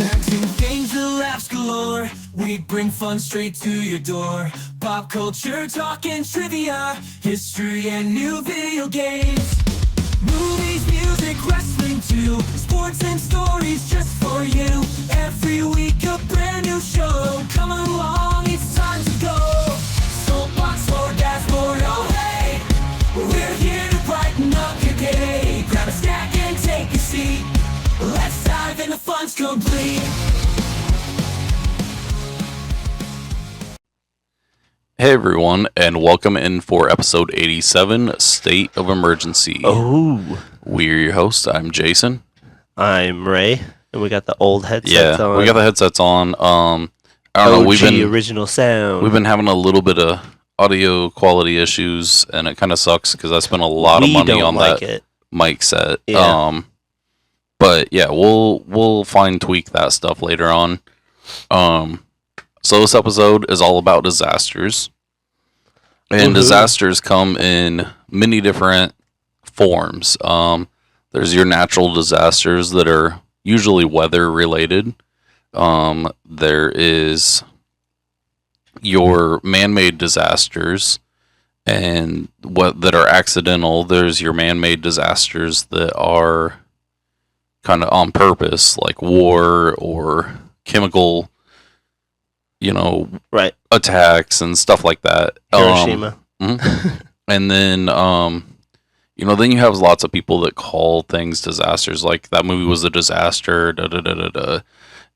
Parenting games and laughs galore. We bring fun straight to your door. Pop culture, talk and trivia, history and new video games. Movies, music, wrestling too. Sports and stories just for you. Every week a brand new show. Come along, it's time to go. Soapbox or dashboard, oh hey. We're here to brighten up your day. Grab a snack and take a seat. Let's dive in, the fun's complete. Hey everyone, and welcome in for episode 87, State of Emergency. Oh, We're your hosts. I'm Jason. I'm Ray, and we got the old headsets on. We got the headsets on. I don't know. Original sound. We've been having a little bit of audio quality issues, and it kind of sucks because I spent a lot of money on that mic set. Yeah. But yeah, we'll fine tweak that stuff later on. So this episode is all about disasters. And disasters come in many different forms. There's your natural disasters that are usually weather related. There is your man-made disasters and that are accidental. There's your man-made disasters that are kind of on purpose, like war or chemical attacks and stuff like that. Hiroshima. And then, then you have lots of people that call things disasters. Like that movie was a disaster,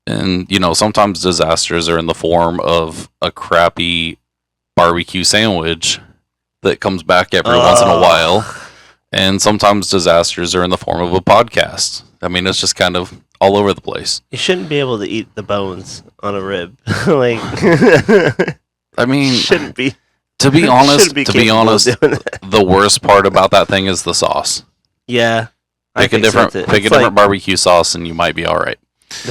And, sometimes disasters are in the form of a crappy barbecue sandwich that comes back every once in a while. And sometimes disasters are in the form of a podcast. I mean, it's just kind of all over the place. You shouldn't be able to eat the bones on a rib. Like, I mean, shouldn't be. To be honest, the worst part about that thing is the sauce. Yeah, Pick a different barbecue sauce, and you might be all right.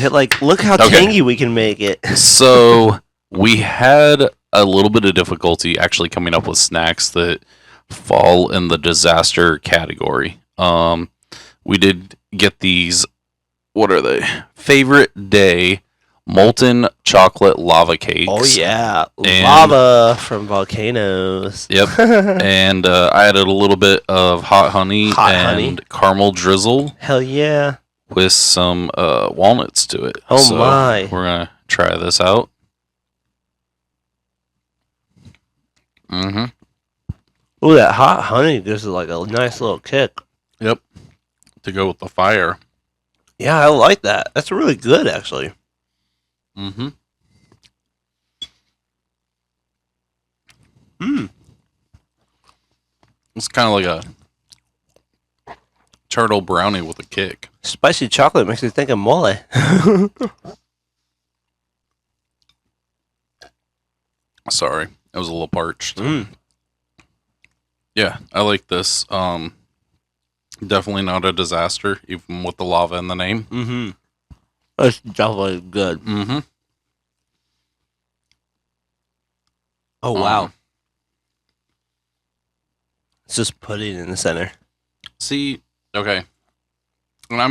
Like, look how tangy we can make it. So we had a little bit of difficulty actually coming up with snacks that fall in the disaster category. We did get these. What are they? Favorite Day molten chocolate lava cakes. Oh yeah, lava from volcanoes. Yep. And I added a little bit of hot honey and caramel drizzle. Hell yeah. With some walnuts to it. Oh so my. We're gonna try this out. Ooh, that hot honey gives it like a nice little kick. Yep. To go with the fire. Yeah, I like that. That's really good, actually. It's kind of like a turtle brownie with a kick. Spicy chocolate makes me think of mole. Sorry, it was a little parched. Yeah, I like this. Definitely not a disaster, even with the lava in the name. That's definitely good. Oh, wow. It's just pudding in the center. See, okay. And I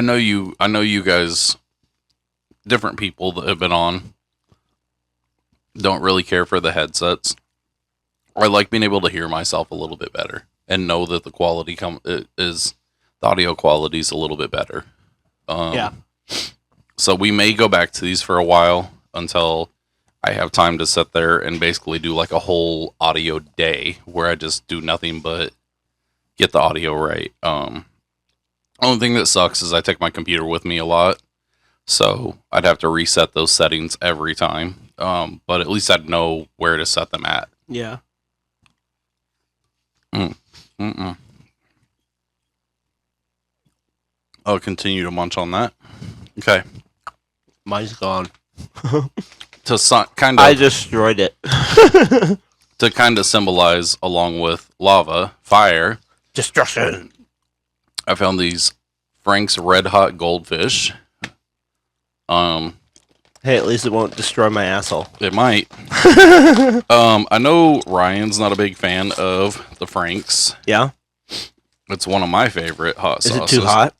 know you guys, different people that have been on, don't really care for the headsets. I like being able to hear myself a little bit better and know that the quality the audio quality is a little bit better. Yeah. So we may go back to these for a while until I have time to sit there and basically do like a whole audio day where I just do nothing but get the audio right. Only thing that sucks is I take my computer with me a lot, so I'd have to reset those settings every time. But at least I'd know where to set them at. Yeah. I'll continue to munch on that. Okay. Mine's gone. I destroyed it. To kind of symbolize, along with lava, fire, destruction. I found these Frank's Red Hot Goldfish. Hey, at least it won't destroy my asshole. It might. I know Ryan's not a big fan of the Frank's. Yeah? It's one of my favorite hot sauces. Is it too hot?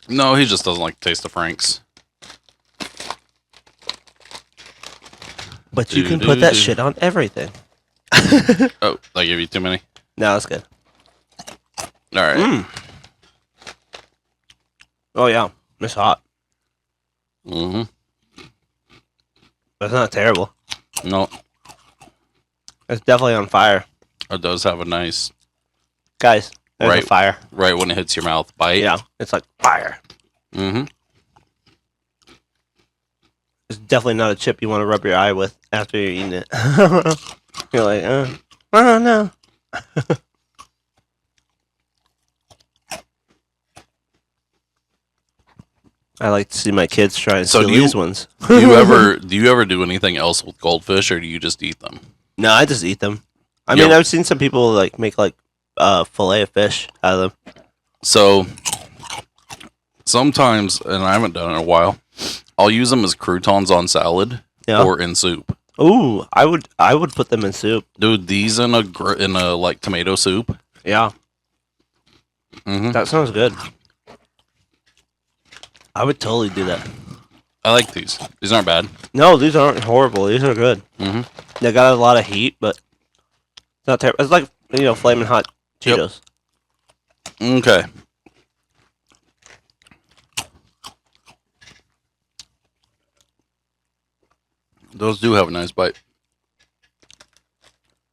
No, he just doesn't like the taste of Frank's. But you can put that shit on everything. Oh, I give you too many? No, that's good. All right. Oh, yeah. It's hot. Mm-hmm. But it's not terrible. No, It's definitely on fire. it does have a nice, Guys, there's Right. a fire. right when it hits your mouth, bite. Yeah, it's like fire. Mm-hmm. It's definitely not a chip you want to rub your eye with after you're eating it. You're like, oh no. I like to see my kids try and So steal do you- these ones. Do you ever do anything else with goldfish, or do you just eat them? No, I just eat them. I Yo. mean, I've seen some people like make like fillet of fish out of them. So sometimes, and I haven't done it in a while, I'll use them as croutons on salad Yeah. or in soup. Ooh, I would put them in soup. Dude, these in a like tomato soup. Yeah, Mm-hmm. that sounds good. I would totally do that. I like these. These aren't bad. No, these aren't horrible. These are good. Mm-hmm. They got a lot of heat, but it's not terrible. It's like, flaming hot Yep. Cheetos. Okay. Those do have a nice bite.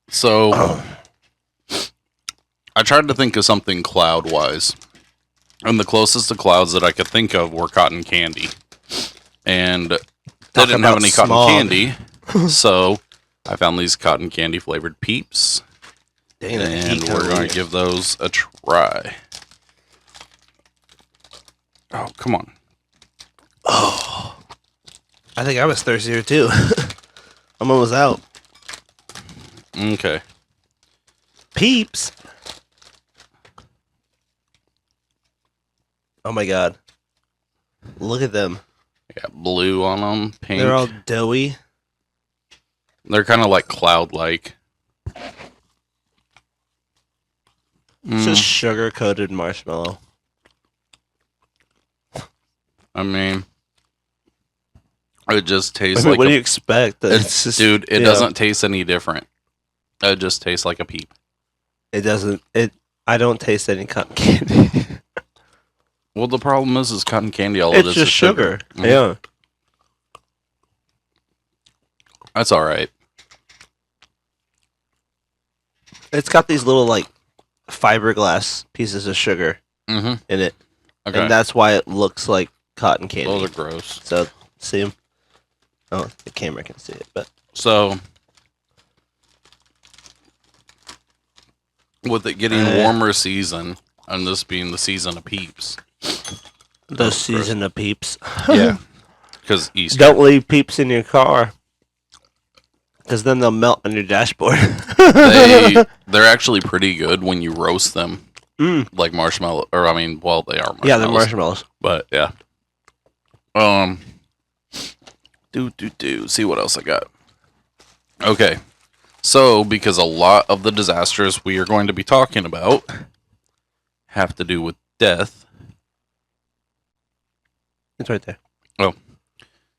So, I tried to think of something cloud-wise, and the closest to clouds that I could think of were cotton candy, and they Talk didn't have about any smog. cotton candy, so I found these cotton candy flavored Peeps, Dang, that and heat we're kinda going weird. to give those a try. Oh, come on. I think I was thirstier too. I'm almost out. Okay. Peeps. Oh my god. Look at them. Got blue on them, pink. They're all doughy. They're kind of like cloud-like. It's just sugar coated marshmallow. I mean, it just I tastes mean, like what do a, you expect? it's, just, dude. It yeah. doesn't taste any different. It just tastes like a Peep. It doesn't. I don't taste any cotton candy. Well, the problem is cotton candy. All it It's is just sugar. Mhm. Yeah. That's all right. It's got these little like fiberglass pieces of sugar Mm-hmm. in it, Okay. and that's why it looks like cotton candy. Those are gross. So see them? Oh, the camera can see it, but So, with it getting warmer season, and this being the season of Peeps, the season of peeps. yeah, because Easter. Don't leave peeps in your car, because then they'll melt on your dashboard. They're actually pretty good when you roast them, like marshmallow. Or I mean, well, they are marshmallows. Yeah, they're marshmallows. But yeah. See what else I got. Okay. So, because a lot of the disasters we are going to be talking about have to do with death, It's right there.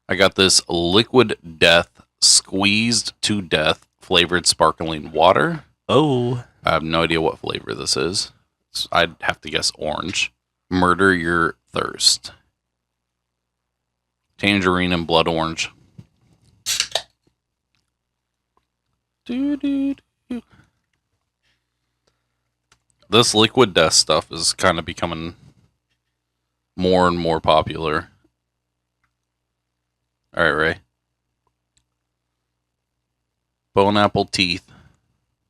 I got this Liquid Death squeezed to death flavored sparkling water. Oh, I have no idea what flavor this is. I'd have to guess orange. Murder your thirst. Tangerine and blood orange. Doo-doo-doo. This liquid death stuff is kind of becoming more and more popular. All right, Ray. Bone apple teeth.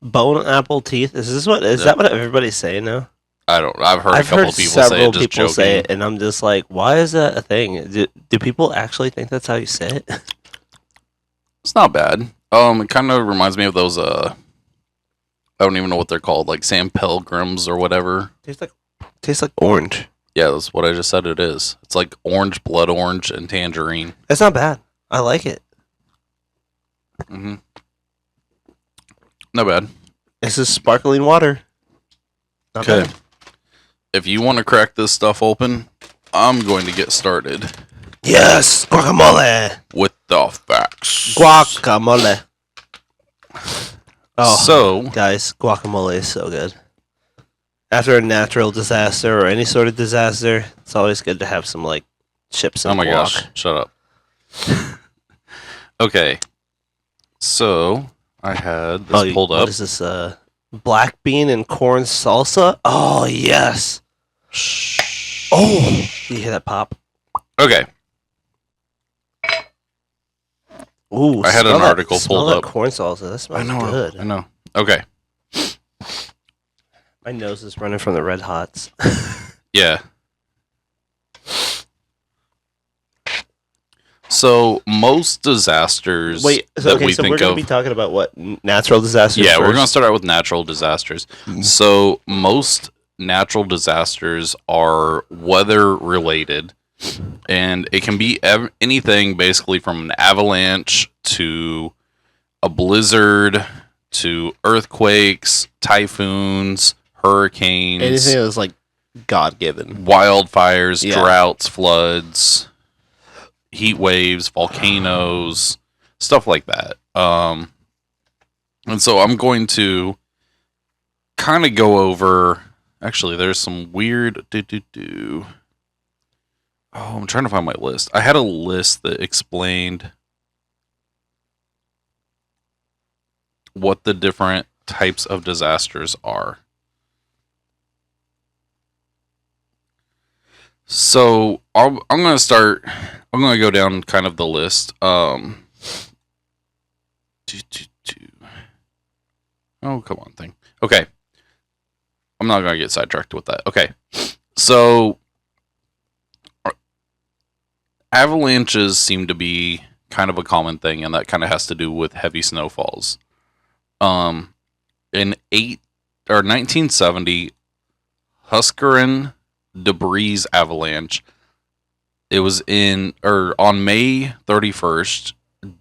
bone apple teeth. Is that what everybody's saying now? I've heard I've a couple heard people say several it just people joking. say it, and I'm just like, why is that a thing? Do people actually think that's how you say it? It's not bad. It kind of reminds me of those I don't even know what they're called, like Sam Pilgrims or whatever. Tastes like orange. Yeah, that's what I just said it is. It's like orange, blood orange, and tangerine. That's not bad. I like it. Mm-hmm. Not bad. This is sparkling water. Not Okay. bad. If you want to crack this stuff open, I'm going to get started Yes, guacamole. with the facts. Guacamole. Oh, So, guys, guacamole is so good. After a natural disaster or any sort of disaster, it's always good to have some like chips and oh my guac. gosh, shut up. Okay, so I had this pulled up. What is this? Black bean and corn salsa. Oh yes. Oh, you hear that pop? Okay, Ooh, I had smell an that- article smell pulled that up. corn salsa. That smells good. I know. Okay, My nose is running from the red hots. yeah. So most disasters Wait, that we so we're think gonna of. be talking about what natural disasters? Yeah, we're first? going to start out with natural disasters. So, most natural disasters are weather related, and it can be anything basically from an avalanche to a blizzard to earthquakes, typhoons, hurricanes, anything that's like God given. wildfires, Yeah. droughts, floods, heat waves, volcanoes, stuff like that. And so I'm going to kind of go over. Actually, there's some weird. Oh, I'm trying to find my list. I had a list that explained what the different types of disasters are. So I'm going to start. I'm going to go down kind of the list. Oh, come on, thing. Okay. I'm not going to get sidetracked with that. Okay. So, avalanches seem to be kind of a common thing, and that kind of has to do with heavy snowfalls. In 1970, Huascarán debris avalanche. It was on May 31st,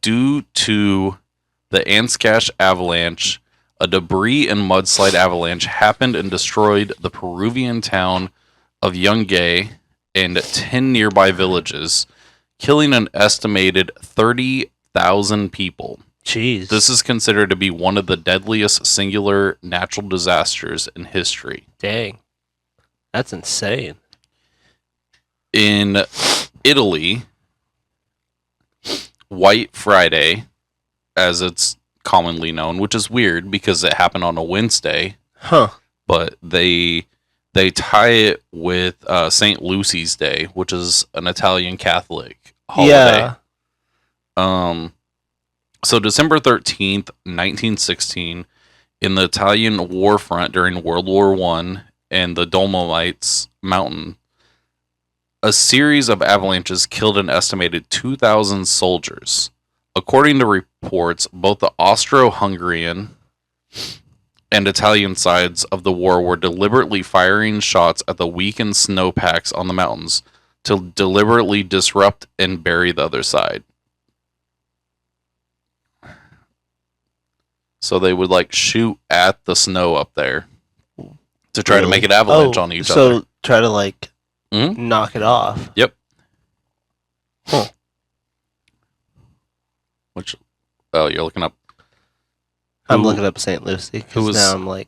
due to the Ancash avalanche. A debris and mudslide avalanche happened and destroyed the Peruvian town of Yungay and 10 nearby villages, killing an estimated 30,000 people. Jeez. This is considered to be one of the deadliest singular natural disasters in history. Dang. That's insane. In Italy, White Friday, as it's commonly known, which is weird because it happened on a Wednesday, Huh. but they tie it with St. Lucy's Day, which is an Italian Catholic holiday. Yeah. So December 13th, 1916, in the Italian war front during World War I and the Dolomites Mountain, a series of avalanches killed an estimated 2,000 soldiers. According to reports, both the Austro-Hungarian and Italian sides of the war were deliberately firing shots at the weakened snowpacks on the mountains to deliberately disrupt and bury the other side. So they would shoot at the snow up there to try to make an avalanche on each other. So try to Mhm. knock it off. Yep. Huh. Which, oh, you're looking up. I'm Who- looking up St. Lucy who because was- now I'm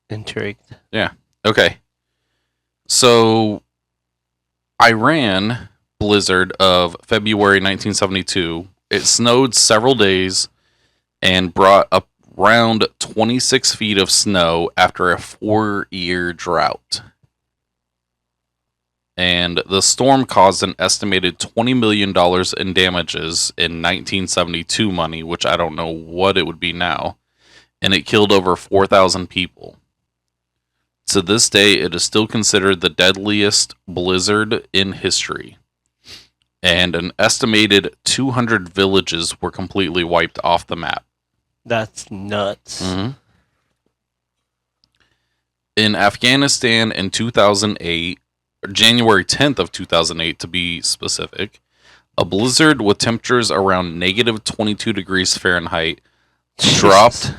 intrigued. Okay. So, Iran blizzard of February 1972. It snowed several days and brought up around 26 feet of snow after a 4-year drought. And the storm caused an estimated $20 million in damages in 1972 money, which I don't know what it would be now. And it killed over 4,000 people. To this day, it is still considered the deadliest blizzard in history. And an estimated 200 villages were completely wiped off the map. That's nuts. In Afghanistan in 2008, January 10th of 2008 to be specific, a blizzard with temperatures around negative 22 degrees Fahrenheit dropped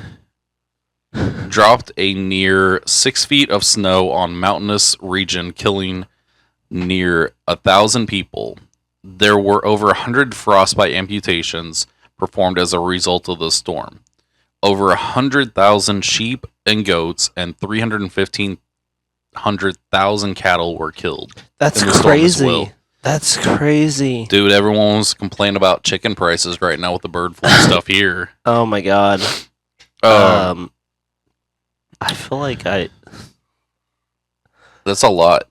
a near 6 feet of snow on mountainous region, killing near 1,000 people. There were over 100 frostbite amputations performed as a result of the storm. Over 100,000 sheep and goats and 315,000 cattle were killed. That's in the storm as crazy. well. That's crazy. Dude, everyone was complaining about chicken prices right now with the bird flu stuff here. Oh my god. I feel like That's a lot.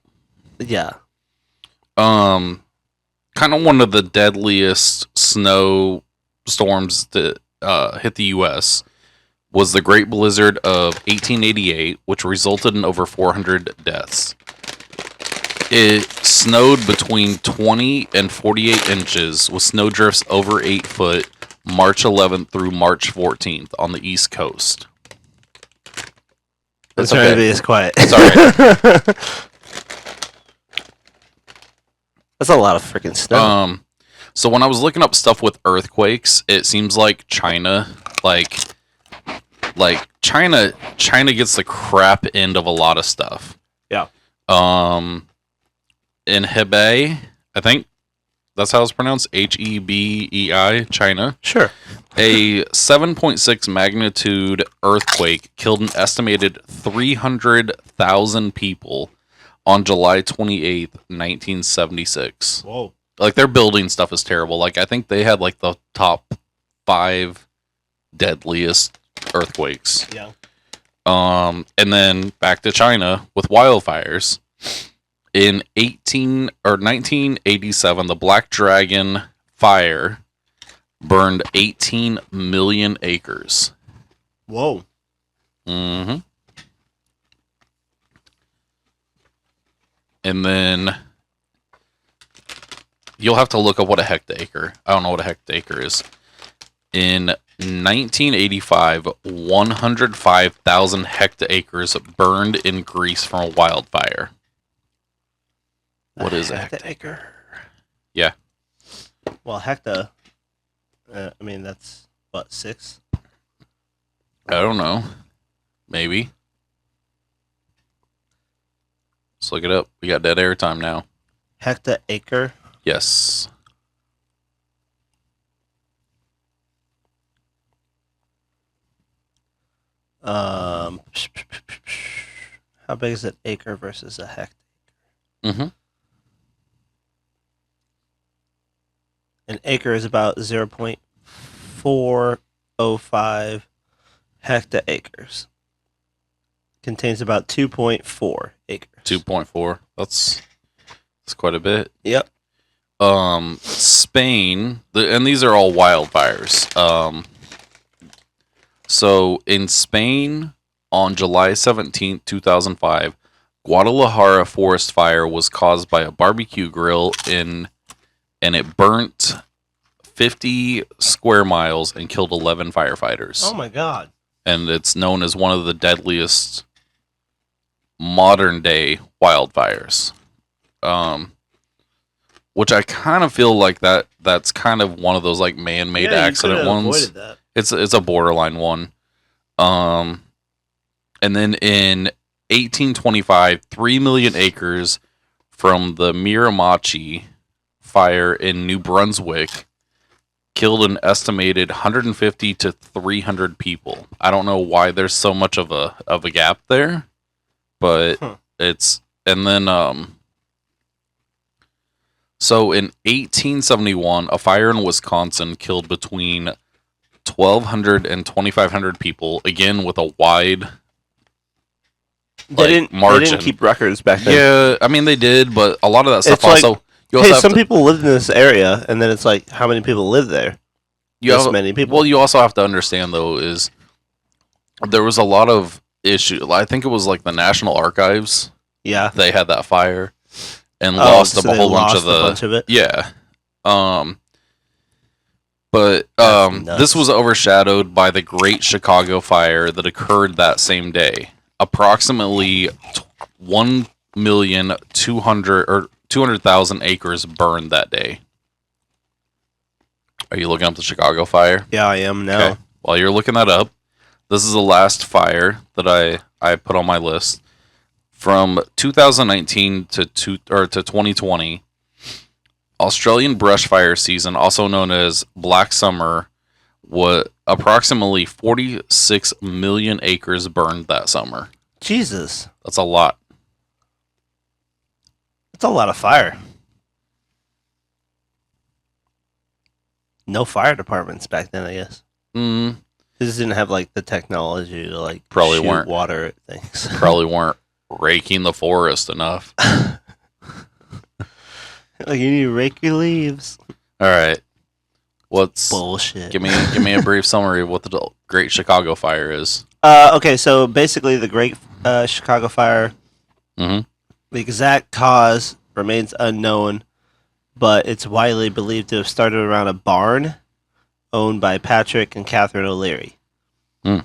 yeah. Kind of one of the deadliest snow storms that hit the U.S. was the Great Blizzard of 1888, which resulted in over 400 deaths. It snowed between 20 and 48 inches, with snow drifts over 8 foot, March 11th through March 14th on the East Coast. I'm trying to be as quiet. Sorry. That's a lot of freaking snow. So when I was looking up stuff with earthquakes, it seems like China, like China gets the crap end of a lot of stuff. Yeah. In Hebei, I think that's how it's pronounced, Hebei, China. Sure. A 7.6 magnitude earthquake killed an estimated 300,000 people on July 28th, 1976. Whoa. Like, their building stuff is terrible. Like, I think they had like the top 5 deadliest earthquakes. Yeah. And then back to China with wildfires. In 1987, the Black Dragon fire burned 18 million acres. Whoa. Mm-hmm. And then you'll have to look up what a hectare. I don't know what a hectare is. In 1985, 105,000 hectares burned in Greece from a wildfire. What is a hectare? Yeah. Well, hecta. I mean, that's what, 6? I don't know. Maybe. Let's look it up. We got dead air time now. Hectare. Yes. How big is an acre versus a hectare? Mm-hmm. An acre is about 0.405 hectares. Contains about 2.4 acres. 2.4. That's quite a bit. Yep. Spain, and these are all wildfires. So in Spain, on July 17th, 2005, Guadalajara forest fire was caused by a barbecue grill and it burnt 50 square miles and killed 11 firefighters. Oh my god. And it's known as one of the deadliest modern day wildfires. Which I kind of feel like that's kind of one of those like man-made accident ones. That. It's a borderline one. And then in 1825, 3 million acres from the Miramachi fire in New Brunswick killed an estimated 150 to 300 people. I don't know why there's so much of a gap there, but it's, and then so in 1871, a fire in Wisconsin killed between 1,200 and 2,500 people, again with a wide They margin. didn't keep records back then. Yeah, I mean they did, but a lot of that stuff It's like, also. You also Hey, have some to, people lived in this area, and then it's like, how many people live there? Many people. Well, you also have to understand though is there was a lot of issue. I think it was like the National Archives. Yeah. They had that fire and lost so a they whole bunch lost of the a bunch of it? Yeah. But That's nuts. this was overshadowed by the Great Chicago Fire that occurred that same day. Approximately 200,000 acres burned that day. Are you looking up the Chicago Fire? Yeah, I am now. Okay. While you're looking that up, this is the last fire that I put on my list. From 2019 to 2020, Australian brush fire season, also known as Black Summer, was approximately 46 million acres burned that summer. Jesus. That's a lot. That's a lot of fire. No fire departments back then, I guess. Mm, They just didn't have like the technology to like Probably shoot weren't. water at things. probably weren't raking the forest enough. Like you need to rake your leaves. All right. What's Bullshit. give me a brief summary of what the Great Chicago Fire is. Okay, so basically the Great Chicago Fire, Mhm. the exact cause remains unknown, but it's widely believed to have started around a barn owned by Patrick and Catherine O'Leary. Hmm.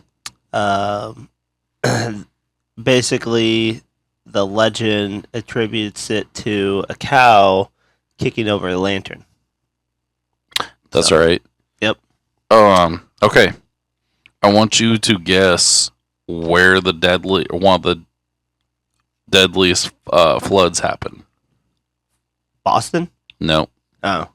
Basically, the legend attributes it to a cow kicking over a lantern. That's So, right. Yep. Okay. I want you to guess where one of the deadliest floods happened. Boston? No, Oh.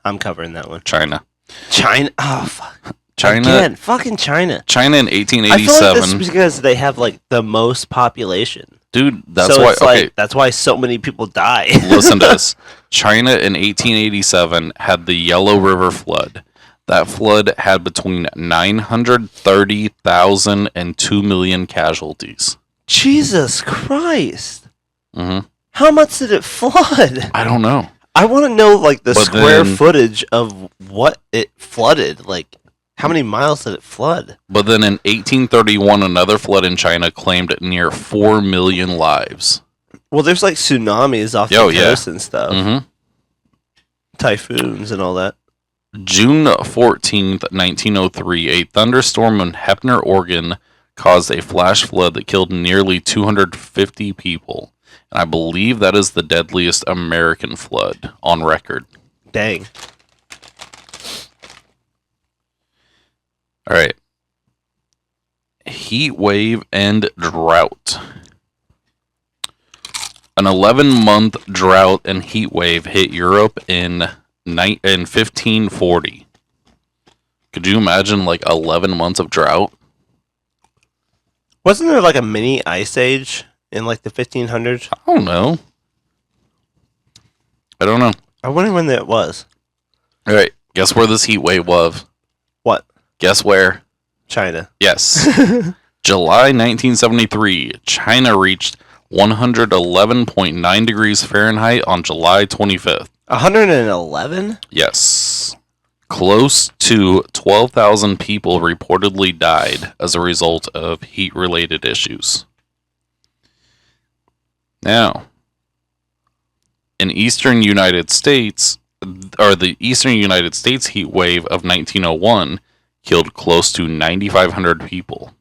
I'm covering that one. China. China? Oh, fuck. China. Again, fucking China. China in I feel like 1887. this is because they have like the most population. Dude, that's so why. it's Okay, like that's why so many people die. listen to this. China in 1887 had the Yellow River flood. That flood had between 930,000 and 2 million casualties. Jesus Christ! hmm How much did it flood? I don't know. I want to know like the But square then- footage of what it flooded. Like how many miles did it flood? But then in 1831, another flood in China claimed near 4 million lives. Well, there's like tsunamis off Oh, the yeah. coast and stuff, hmm typhoons and all that. June 14th, 1903, a thunderstorm in Heppner, Oregon caused a flash flood that killed nearly 250 people. And I believe that is the deadliest American flood on record. Dang. All right. Heat wave and drought. An 11-month drought and heat wave hit Europe in 1540. Could you imagine like 11 months of drought? Wasn't there like a mini ice age in like the 1500s? I don't know. I don't know. I wonder when that was. All right. Guess where this heat wave was? What? Guess where? China. Yes. July 1973. China reached 111.9 degrees Fahrenheit on July 25th. 111? Yes. Close to 12,000 people reportedly died as a result of heat-related issues. Now, in eastern United States, or the eastern United States heat wave of 1901 killed close to 9,500 people.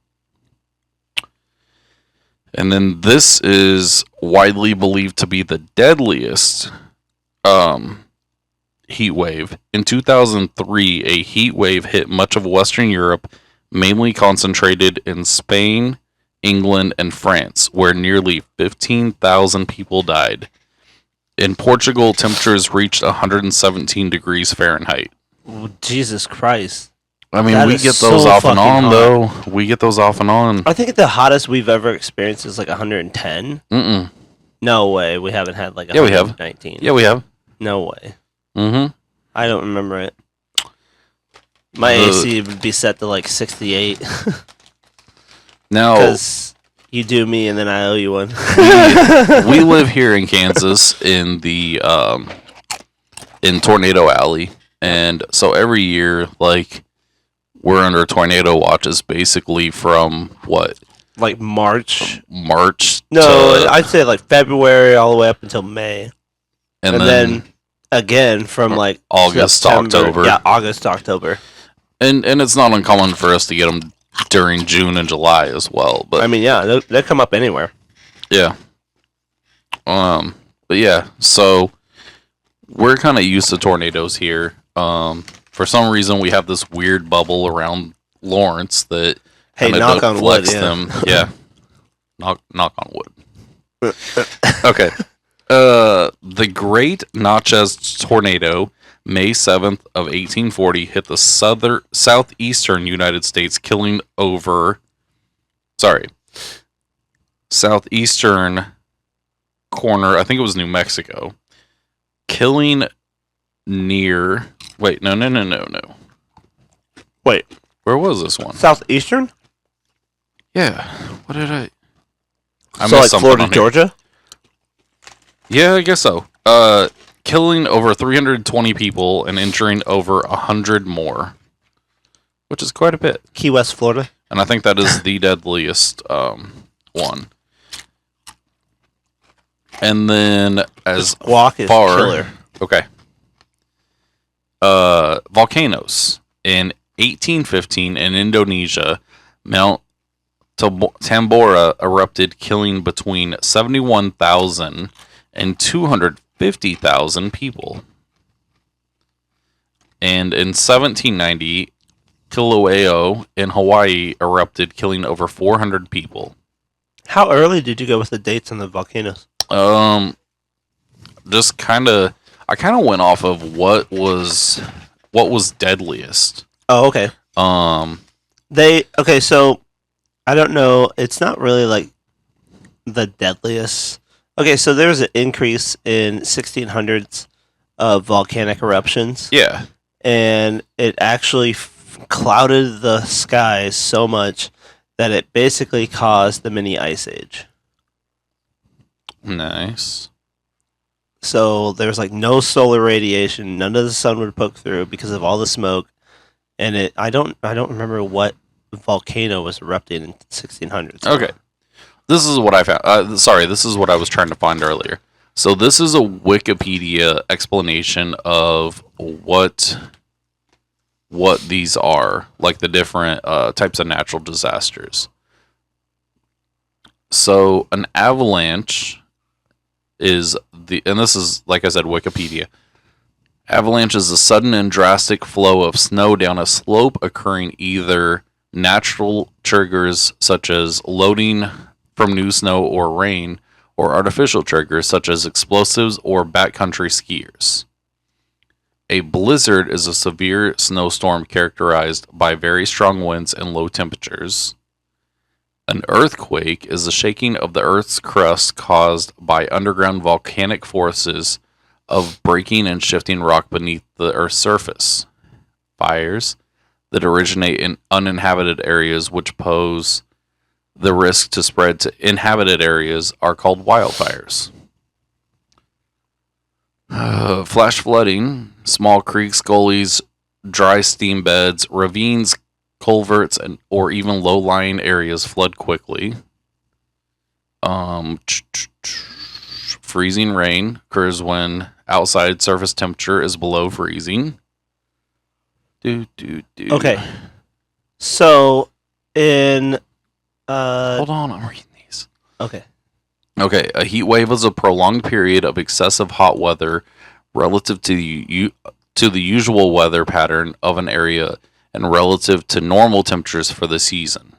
And then this is widely believed to be the deadliest heat wave. In 2003, a heat wave hit much of Western Europe, mainly concentrated in Spain, England, and France, where nearly 15,000 people died. In Portugal, temperatures reached 117 degrees Fahrenheit. Oh, Jesus Christ. I mean, That we is get those so off and fucking on, hot. though. We get those off and on. I think the hottest we've ever experienced is like 110. Mm-mm. No way. We haven't had like Yeah, we have. 119. Yeah, we have. No way. Mm-hmm. I don't remember it. My The- AC would be set to like 68 Now, because you do me and then I owe you one. we live here in Kansas in the in Tornado Alley, and so every year, like, we're under tornado watches basically from what, Like March. March No, to, I'd say like February all the way up until May. and And then then again from like August to September. October. Yeah, August to October. and it's not uncommon for us to get them during June and July as well. But I mean, yeah, they come up anywhere. yeah. But yeah, so we're kind of used to tornadoes here. For some reason, we have this weird bubble around Lawrence that Hey, kinda knock on wood, deflects yeah. them. Yeah. Knock on wood. Okay. The Great Natchez Tornado, May 7th of 1840, hit the southeastern United States, killing over... southeastern corner, I think it was New Mexico, killing near... Wait, no. Wait, Where was this one? southeastern? Yeah. What did I So missed like something Florida, on here. Georgia? Yeah, I guess so. Killing over 320 people and injuring over 100 more, which is quite a bit. Key West, Florida. And I think that is the deadliest one. And then as Squawk is far, killer. okay. Volcanoes. In 1815 in Indonesia, Mount Tambora erupted, killing between 71,000 and 250,000 people. And in 1790, Kilauea in Hawaii erupted, killing over 400 people. How early did you go with the dates on the volcanoes? Just I kind of went off of what was deadliest. Oh, okay. So I don't know. It's not really like the deadliest. Okay, so there was an increase in 1600s of volcanic eruptions. Yeah. And it actually clouded the skies so much that it basically caused the mini ice age. Nice. So there was like no solar radiation, none of the sun would poke through because of all the smoke, and I don't remember what volcano was erupting in 1600s. Okay. This is what I found. This is what I was trying to find earlier. So this is a Wikipedia explanation of what these are, like the different types of natural disasters. So an avalanche is and this is, like I said, Wikipedia. Avalanche is a sudden and drastic flow of snow down a slope occurring either natural triggers such as loading from new snow or rain, or artificial triggers such as explosives or backcountry skiers. A blizzard is a severe snowstorm characterized by very strong winds and low temperatures. An earthquake is the shaking of the Earth's crust caused by underground volcanic forces of breaking and shifting rock beneath the Earth's surface. Fires that originate in uninhabited areas which pose the risk to spread to inhabited areas are called wildfires. Flash flooding, small creeks, gullies, dry steam beds, ravines, culverts, or even low-lying areas flood quickly. Freezing rain occurs when outside surface temperature is below freezing. Okay. So in hold on, I'm reading these. Okay. Okay, a heat wave is a prolonged period of excessive hot weather relative to the usual weather pattern of an area and relative to normal temperatures for the season.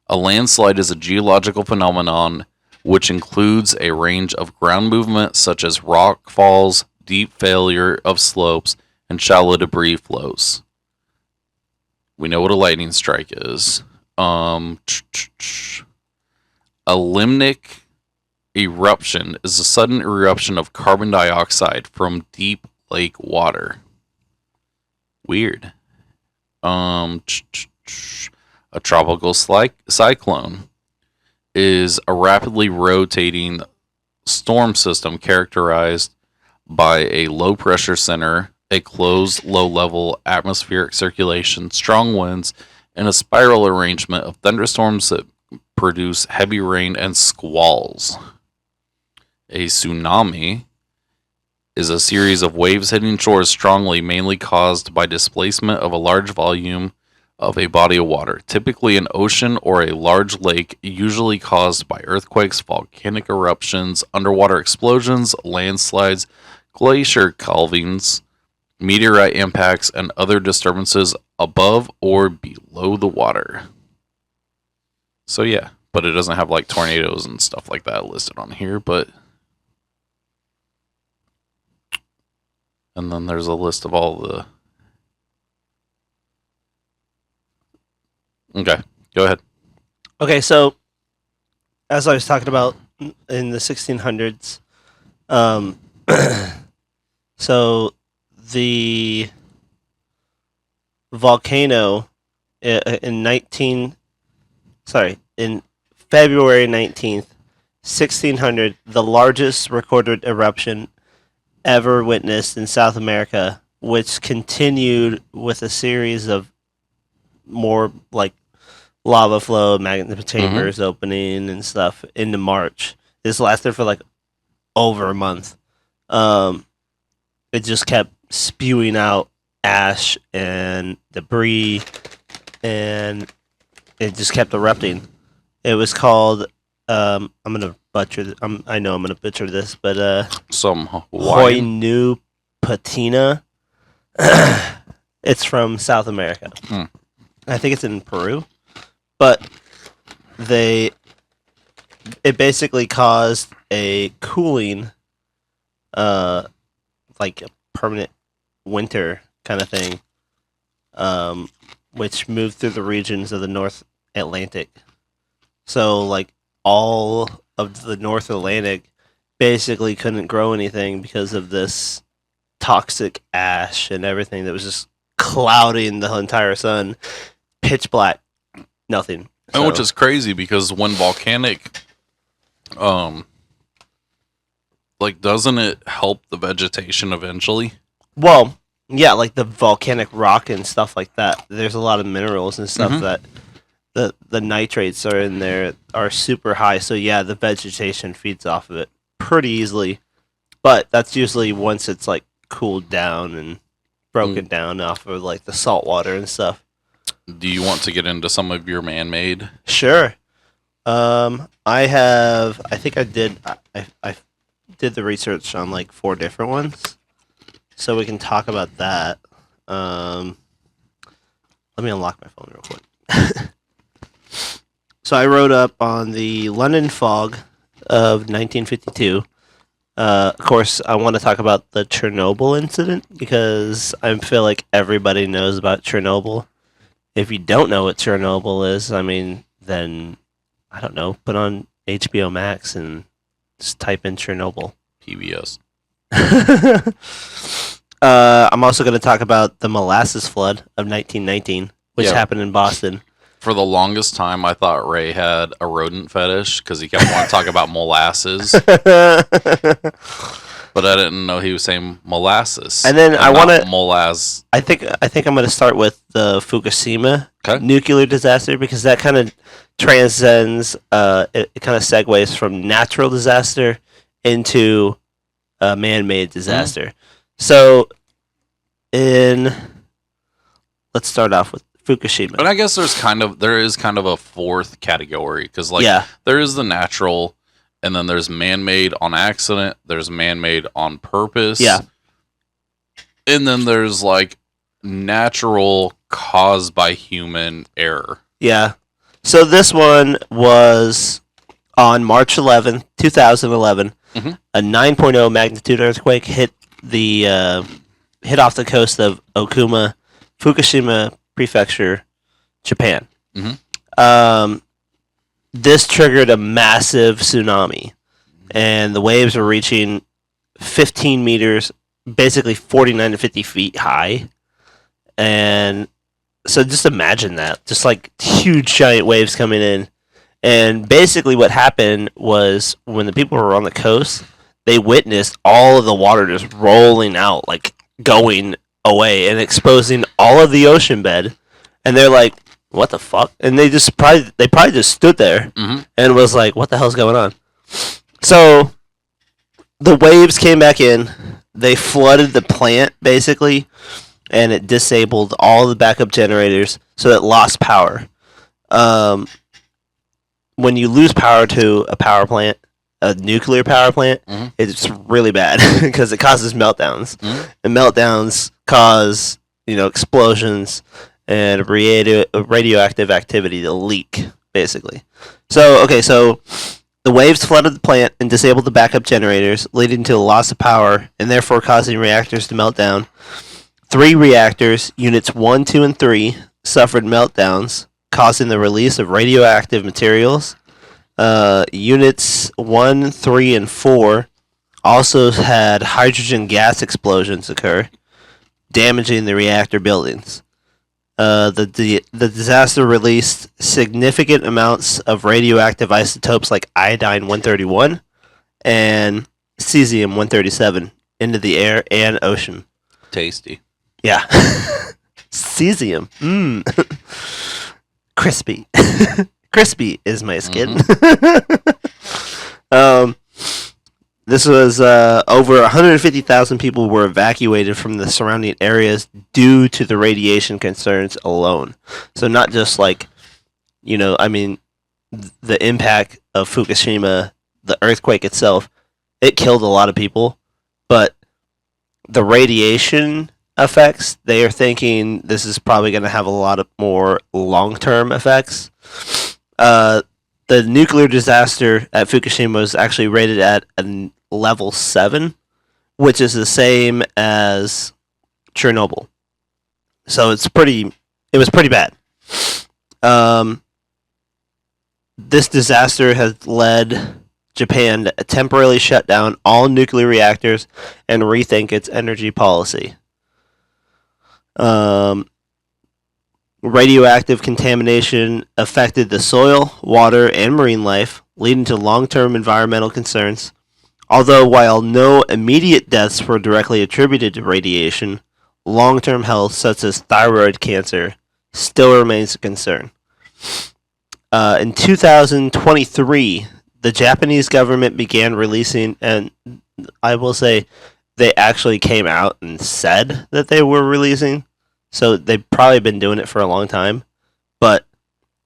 A landslide is a geological phenomenon which includes a range of ground movement such as rock falls, deep failure of slopes, and shallow debris flows. We know what a lightning strike is. A limnic eruption is a sudden eruption of carbon dioxide from deep lake water. Weird. A tropical cyclone is a rapidly rotating storm system characterized by a low pressure center, a closed low level atmospheric circulation, strong winds, and a spiral arrangement of thunderstorms that produce heavy rain and squalls. A tsunami is a series of waves hitting shores strongly, mainly caused by displacement of a large volume of a body of water, typically an ocean or a large lake, usually caused by earthquakes, volcanic eruptions, underwater explosions, landslides, glacier calvings, meteorite impacts, and other disturbances above or below the water. So yeah, but it doesn't have like tornadoes and stuff like that listed on here. But and then there's a list of all the. Okay, go ahead. Okay, so as I was talking about in the 1600s, so the volcano in February 19th, 1600, the largest recorded eruption ever witnessed in South America, which continued with a series of more like lava flow, magma chambers opening and stuff into March. This lasted for like over a month. It just kept spewing out ash and debris, and it just kept erupting. It was called I'm gonna butcher. I know I'm gonna butcher this, but Some Hawaiian. Hoinu Patina. It's from South America. I think it's in Peru, but it basically caused a cooling, like a permanent winter kind of thing, which moved through the regions of the North Atlantic. So, like, all of the North Atlantic basically couldn't grow anything because of this toxic ash and everything that was just clouding the entire sun. Pitch black, nothing. And which is crazy because when volcanic, like, doesn't it help the vegetation eventually? Well, yeah, like the volcanic rock and stuff like that. There's a lot of minerals and stuff that the nitrates are in there are super high. So yeah, the vegetation feeds off of it pretty easily. But that's usually once it's like cooled down and broken down off of like the salt water and stuff. Do you want to get into some of your man-made? Sure. I think I did the research on like 4 different ones. So we can talk about that. Let me unlock my phone real quick. So I wrote up on the London fog of 1952. Of course, I want to talk about the Chernobyl incident because I feel like everybody knows about Chernobyl. If you don't know what Chernobyl is, I mean, then, I don't know, put on HBO Max and just type in Chernobyl. PBS. I'm also going to talk about the molasses flood of 1919, which happened in Boston. For the longest time, I thought Ray had a rodent fetish because he kept wanting to talk about molasses. But I didn't know he was saying molasses. And then I want to molasses. I think I'm going to start with the Fukushima nuclear disaster because that kind of transcends. It kind of segues from natural disaster into a man-made disaster. So, let's start off with Fukushima. And I guess there is kind of a fourth category because there is the natural. And then there's man-made on accident. There's man-made on purpose. Yeah. And then there's like natural caused by human error. Yeah. So this one was on March 11th, 2011. A 9.0 magnitude earthquake hit off the coast of Okuma, Fukushima Prefecture, Japan. This triggered a massive tsunami, and the waves were reaching 15 meters, basically 49 to 50 feet high. And so just imagine that, just like huge giant waves coming in. And basically what happened was when the people were on the coast, they witnessed all of the water just rolling out, like going away and exposing all of the ocean bed. And they're like, what the fuck? And they probably just stood there and was like, what the hell's going on? So the waves came back in. They flooded the plant, basically, and it disabled all the backup generators, so it lost power. When you lose power to a power plant, a nuclear power plant, it's really bad because it causes meltdowns. And meltdowns cause, explosions and radioactive activity to leak, basically. So the waves flooded the plant and disabled the backup generators, leading to a loss of power and therefore causing reactors to melt down. 3 reactors, units 1, 2, and 3, suffered meltdowns, causing the release of radioactive materials. Units 1, 3, and 4 also had hydrogen gas explosions occur, damaging the reactor buildings. The disaster released significant amounts of radioactive isotopes like iodine-131 and cesium-137 into the air and ocean. Tasty. Yeah. Cesium. Crispy. Crispy is my skin. This was over 150,000 people were evacuated from the surrounding areas due to the radiation concerns alone. So not just like, the impact of Fukushima, the earthquake itself, it killed a lot of people, but the radiation effects, they are thinking this is probably going to have a lot of more long-term effects. The nuclear disaster at Fukushima was actually rated at a level 7, which is the same as Chernobyl. So it was pretty bad. This disaster has led Japan to temporarily shut down all nuclear reactors and rethink its energy policy. Radioactive contamination affected the soil, water, and marine life, leading to long-term environmental concerns. Although while no immediate deaths were directly attributed to radiation, long-term health, such as thyroid cancer, still remains a concern. In 2023, the Japanese government began releasing, and I will say they actually came out and said that they were releasing, so they've probably been doing it for a long time. But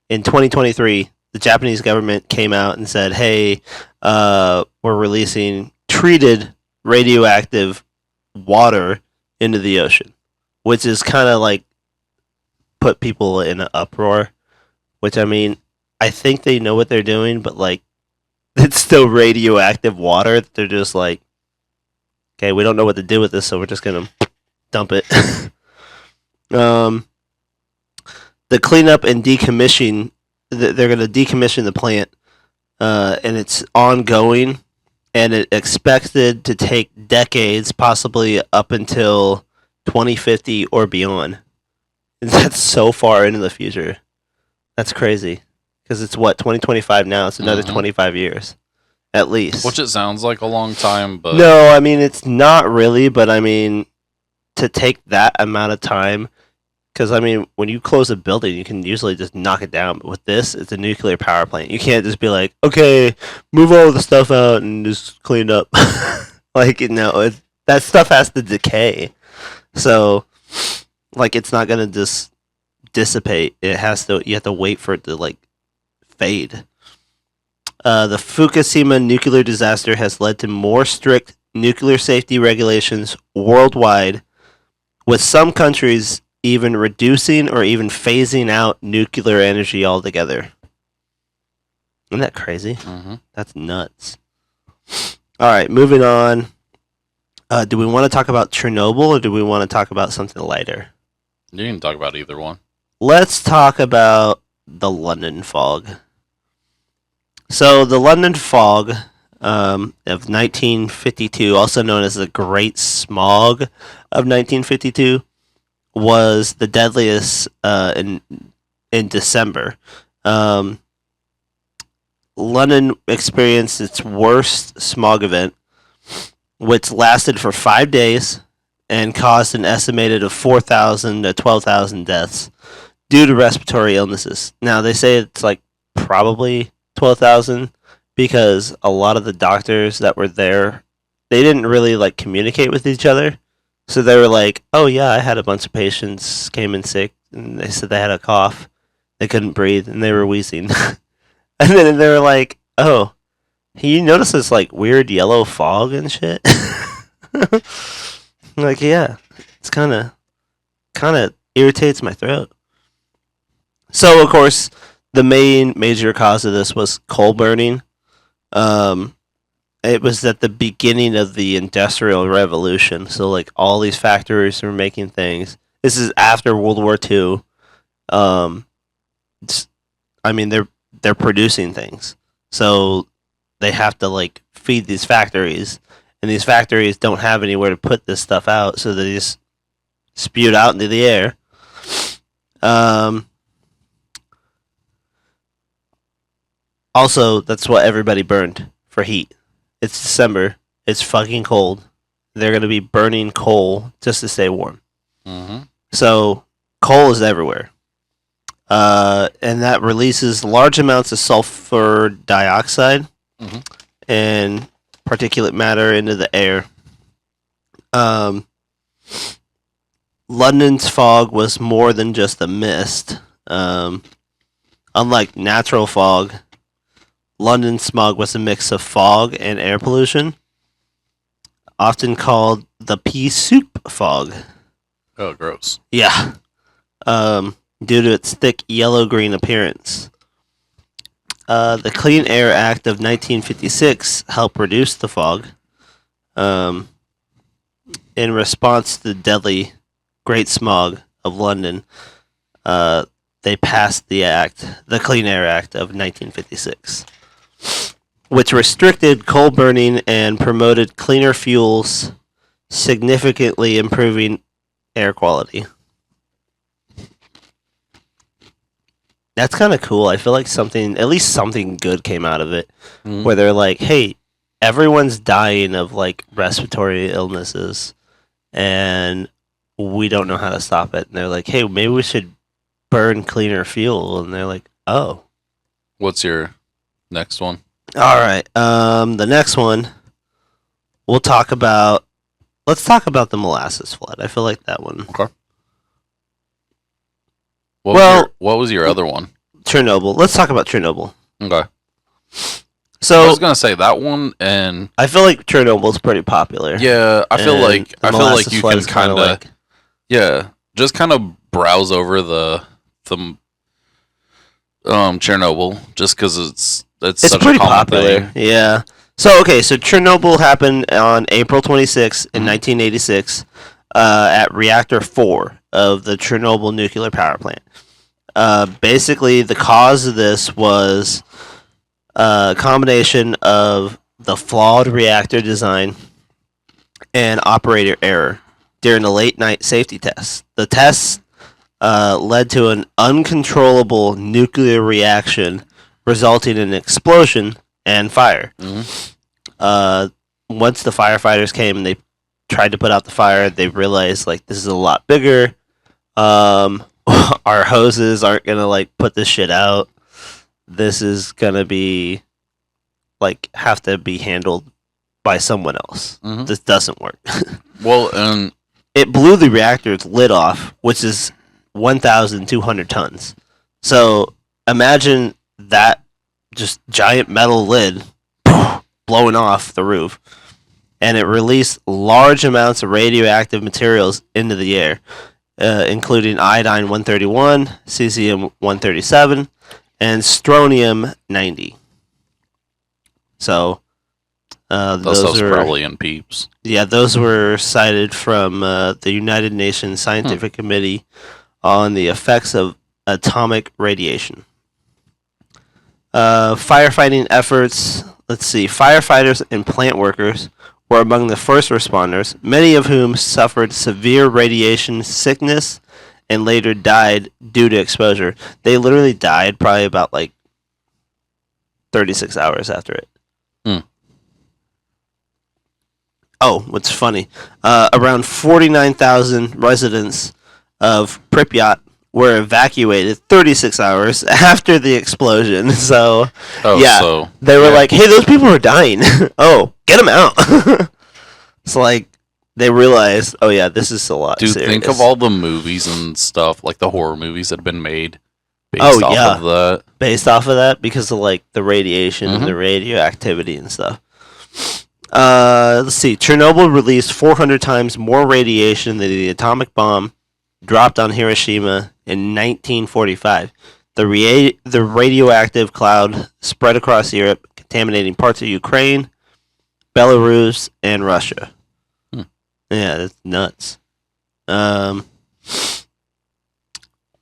in 2023, the Japanese government came out and said, hey, we're releasing treated radioactive water into the ocean, which is kind of like put people in an uproar, which I think they know what they're doing, but like it's still radioactive water. They're just like, okay, we don't know what to do with this, so we're just going to dump it. The cleanup and decommission, they're going to decommission the plant, and it's ongoing, and it's expected to take decades, possibly up until 2050 or beyond. That's so far into the future. That's crazy. Because it's 2025 now. It's another 25 years, at least. Which it sounds like a long time, but no, it's not really. But to take that amount of time, because when you close a building, you can usually just knock it down. But with this, it's a nuclear power plant. You can't just be like, okay, move all the stuff out and just clean up. That stuff has to decay. So, it's not gonna just dissipate. You have to wait for it to fade. The Fukushima nuclear disaster has led to more strict nuclear safety regulations worldwide, with some countries even reducing or even phasing out nuclear energy altogether. Isn't that crazy? Mm-hmm. That's nuts. All right, moving on. Do we want to talk about Chernobyl or do we want to talk about something lighter? You can talk about either one. Let's talk about the London fog. So the London fog of 1952, also known as the Great Smog of 1952, was the deadliest in December. London experienced its worst smog event, which lasted for 5 days and caused an estimated of 4,000 to 12,000 deaths due to respiratory illnesses. Now, they say it's probably 12,000 because a lot of the doctors that were there, they didn't really communicate with each other. So they were like, oh yeah, I had a bunch of patients came in sick and they said they had a cough, they couldn't breathe, and they were wheezing. And then they were like, oh, you notice this weird yellow fog and shit? Yeah, it's kind of irritates my throat. So of course, the major cause of this was coal burning. It was at the beginning of the Industrial Revolution, so like all these factories were making things. This is after World War II. I mean, they're producing things, so they have to like feed these factories, and these factories don't have anywhere to put this stuff out, so they just spew it out into the air. Also, that's what everybody burned for heat. It's December. It's fucking cold. They're gonna be burning coal just to stay warm. Mm-hmm. So coal is everywhere. And that releases large amounts of sulfur dioxide Mhm. and particulate matter into the air. London's fog was more than just a mist. Unlike natural fog, London smog was a mix of fog and air pollution, often called the pea soup fog. Oh, gross. Yeah. Due to its thick yellow-green appearance. The Clean Air Act of 1956 helped reduce the fog. In response to the deadly Great Smog of London, they passed the Clean Air Act of 1956, which restricted coal burning and promoted cleaner fuels, significantly improving air quality. That's kind of cool. I feel like at least something good came out of it, Mhm. where they're like, hey, everyone's dying of like respiratory illnesses, and we don't know how to stop it. And they're like, hey, maybe we should burn cleaner fuel. And they're like, oh. What's your next one? All right. The next one, let's talk about the molasses flood. I feel like that one. What was your other one? Chernobyl. Let's talk about Chernobyl. Okay. So I was gonna say that one, and I feel like Chernobyl's pretty popular. yeah, I feel And like the you molasses flood can is kinda kind of just kind of browse over the Chernobyl just because it's such pretty a common popular. thing. Yeah. So Chernobyl happened on April 26th in 1986 at Reactor 4 of the Chernobyl nuclear power plant. Basically, the cause of this was a combination of the flawed reactor design and operator error during the late night safety tests. The tests led to an uncontrollable nuclear reaction, resulting in an explosion and fire. Once the firefighters came and they tried to put out the fire, they realized like this is a lot bigger. Our hoses aren't gonna like put this shit out. This is gonna be like have to be handled by someone else. Mhm. This doesn't work. Well, and It blew the reactor's lid off, which is 1,200 tons. So imagine that just giant metal lid blowing off the roof, and it released large amounts of radioactive materials into the air, including iodine 131, cesium 137, and strontium 90. So those those are probably in peeps. yeah, those were cited from the United Nations Scientific Committee on the effects of atomic radiation. Firefighting efforts. Let's see. Firefighters and plant workers were among the first responders, many of whom suffered severe radiation sickness and later died due to exposure. They literally died probably about like 36 hours after it. Oh, what's funny? Around 49,000 residents of Pripyat were evacuated 36 hours after the explosion. So, Oh, yeah, so they were yeah. like, "Hey, those people are dying. Oh, get them out." It's like they realized, "Oh yeah, this is a lot." Dude, serious. think of all the movies and stuff, like the horror movies that have been made based Oh, off yeah. of that. based off of that because of like the radiation and the radioactivity and stuff. Let's see. Chernobyl released 400 times more radiation than the atomic bomb dropped on Hiroshima in 1945. The radioactive cloud spread across Europe, contaminating parts of Ukraine, Belarus, and Russia. Hmm. Yeah, that's nuts.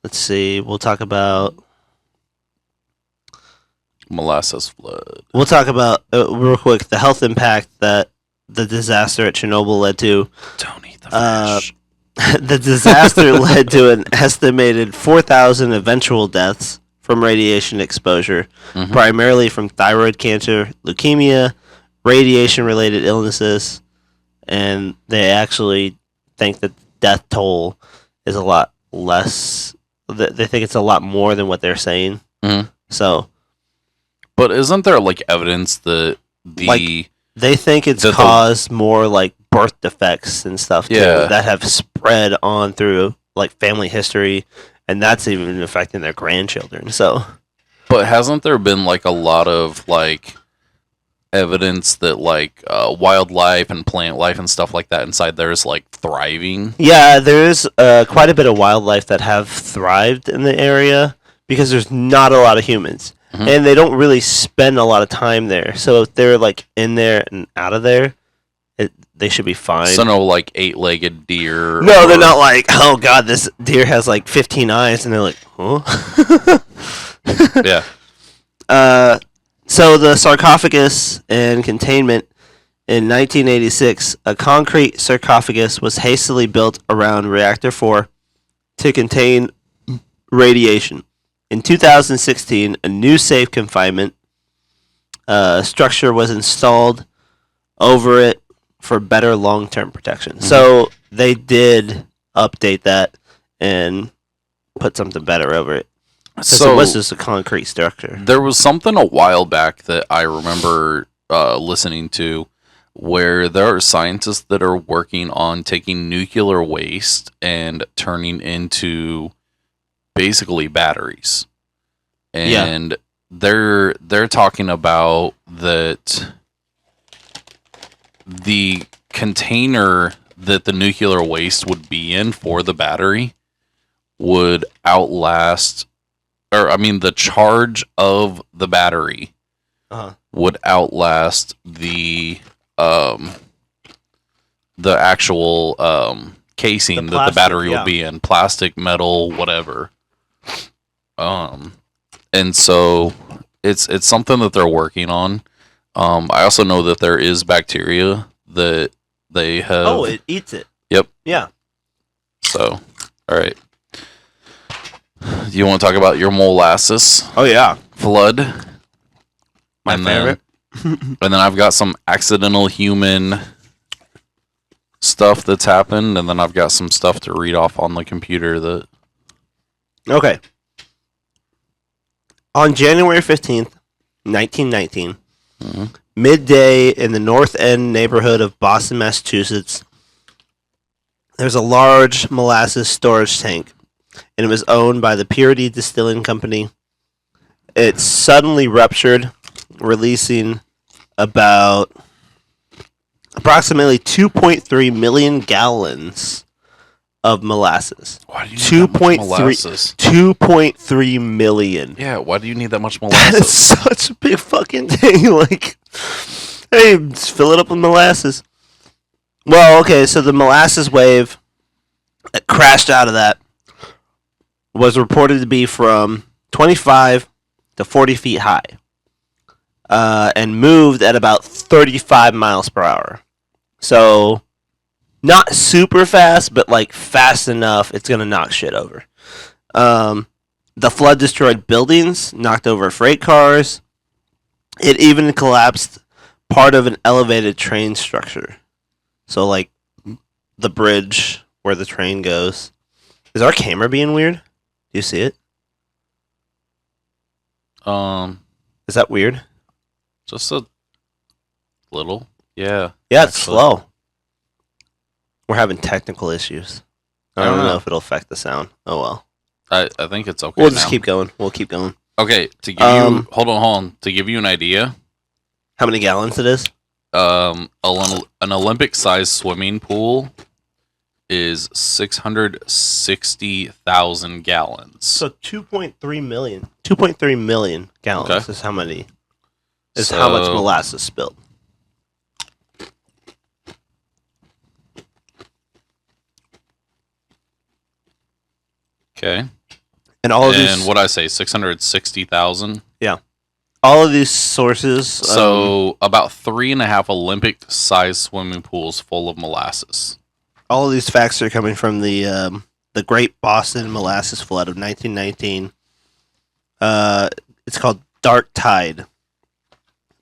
Let's see. We'll talk about Molasses flood. real quick the health impact that the disaster at Chernobyl led to. Don't eat the Uh, fish. The disaster led to an estimated 4,000 eventual deaths from radiation exposure, Mhm. primarily from thyroid cancer, leukemia, radiation-related illnesses, and they actually think that the death toll is a lot less. They think it's a lot more than what they're saying. Mhm. So But isn't there like evidence that the Like, they think it's The- caused more like birth defects and stuff too Yeah. that have spread on through like family history, and that's even affecting their grandchildren. So but hasn't there been like a lot of like evidence that like wildlife and plant life and stuff like that inside there is like thriving? yeah, there's quite a bit of wildlife that have thrived in the area because there's not a lot of humans, Mhm. and they don't really spend a lot of time there. So if they're like in there and out of there, they should be fine. So no like 8-legged deer. No, they're or- not like, oh god, this deer has like 15 eyes, and they're like, huh? Yeah. So the sarcophagus and containment in 1986, a concrete sarcophagus was hastily built around Reactor 4 to contain radiation. In 2016, a new safe confinement structure was installed over it for better long-term protection. So they did update that and put something better over it. So it was just a concrete structure. There was something a while back that I remember listening to where there are scientists that are working on taking nuclear waste and turning into basically batteries. Yeah. And they're talking about that the container that the nuclear waste would be in for the battery would outlast, or I mean the charge of the battery Uh-huh. would outlast the actual casing The that the plastic, battery yeah. would be in, plastic, metal, whatever. And so it's something that they're working on. I also know that there is bacteria that they have. Oh, it eats it. Yep. Yeah. So, all right. Do you want to talk about your molasses Oh yeah. flood? My And favorite. and then I've got some accidental human stuff that's happened, and then I've got some stuff to read off on the computer that. Okay. On January 15th, 1919, Mhm. midday in the North End neighborhood of Boston, Massachusetts, there's a large molasses storage tank, and it was owned by the Purity Distilling Company. It suddenly ruptured, releasing approximately 2.3 million gallons of molasses. Why do you need that much 2.3 molasses? 2.3 million. Yeah, why do you need that much That is molasses? such a big fucking thing. Like, hey, just fill it up with molasses. Well, okay, so the molasses wave that crashed out of that was reported to be from 25 to 40 feet high, and moved at about 35 miles per hour. So, not super fast, but like fast enough, it's gonna knock shit over. The flood destroyed buildings, knocked over freight cars. It even collapsed part of an elevated train structure. So, like, the bridge where the train goes. Is our camera being weird? Do you see it? Is that weird? Just a little. Yeah. Yeah, it's Actually. slow. We're having technical issues. I don't I don't know know. if it'll affect the sound. Oh well. I think it's okay. We'll just now. keep going. We'll keep going. Okay, to give you hold on. To give you an idea, How many gallons it is? an Olympic sized swimming pool is 660,000 gallons. So 2.3 million. 2.3 million gallons Okay. is how many. Is how much So- molasses spilled. Okay. And all of And these, what I say, 660,000. all of these sources. So about 3.5 Olympic-sized swimming pools full of molasses. All of these facts are coming from the Great Boston Molasses Flood of 1919. It's called Dark Tide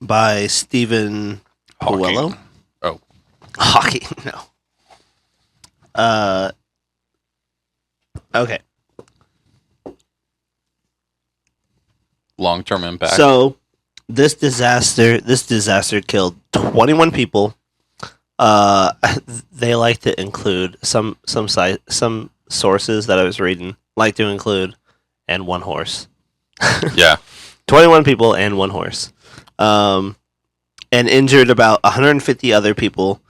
by Stephen Hawking. Coelho. Oh. Hawking, no. Okay. Long-term impact. So this disaster killed 21 people. They like to include some sources that I was reading like to include and one horse. yeah. 21 people and one horse. And injured about 150 other people.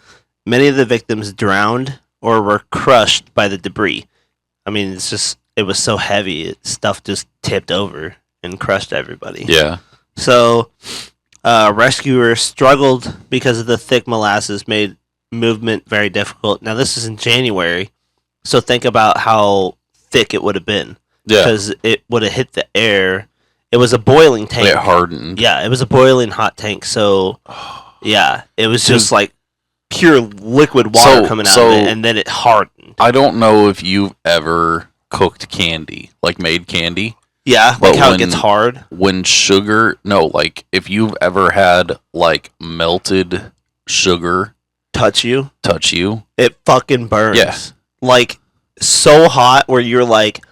Many of the victims drowned or were crushed by the debris. I mean, it was so heavy, stuff just tipped over and crushed everybody. Yeah. So, rescuers struggled because of the thick molasses, made movement very difficult. Now, this is in January, so think about how thick it would have been. Yeah. Because it would have hit the air. It was a boiling tank. It hardened. Yeah, it was a boiling hot tank. So, yeah, it was just like pure liquid water coming out of it, and then it hardened. I don't know if you've ever cooked candy, like made candy. Yeah, But like how it when- gets hard. When sugar, no, like if you've ever had like melted sugar Touch you. touch you, It fucking burns. Yeah. Like, so hot where you're like,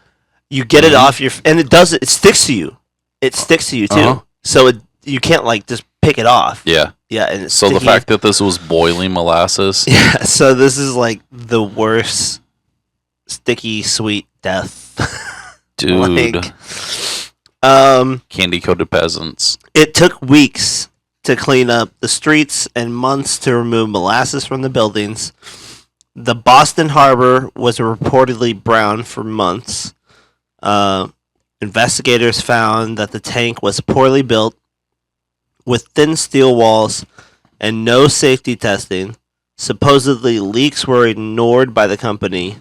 you get it Mhm. off your, and it sticks to you. It sticks to you too. Uh-huh. So you can't like just pick it off. yeah. Yeah, and it's So the sticky. fact that this was boiling molasses, Yeah, so this is like the worst sticky sweet death. dude, Like, candy coated peasants. it took weeks to clean up the streets and months to remove molasses from the buildings. The Boston Harbor was reportedly brown for months. Investigators found that the tank was poorly built, with thin steel walls and no safety testing. Supposedly, leaks were ignored by the company.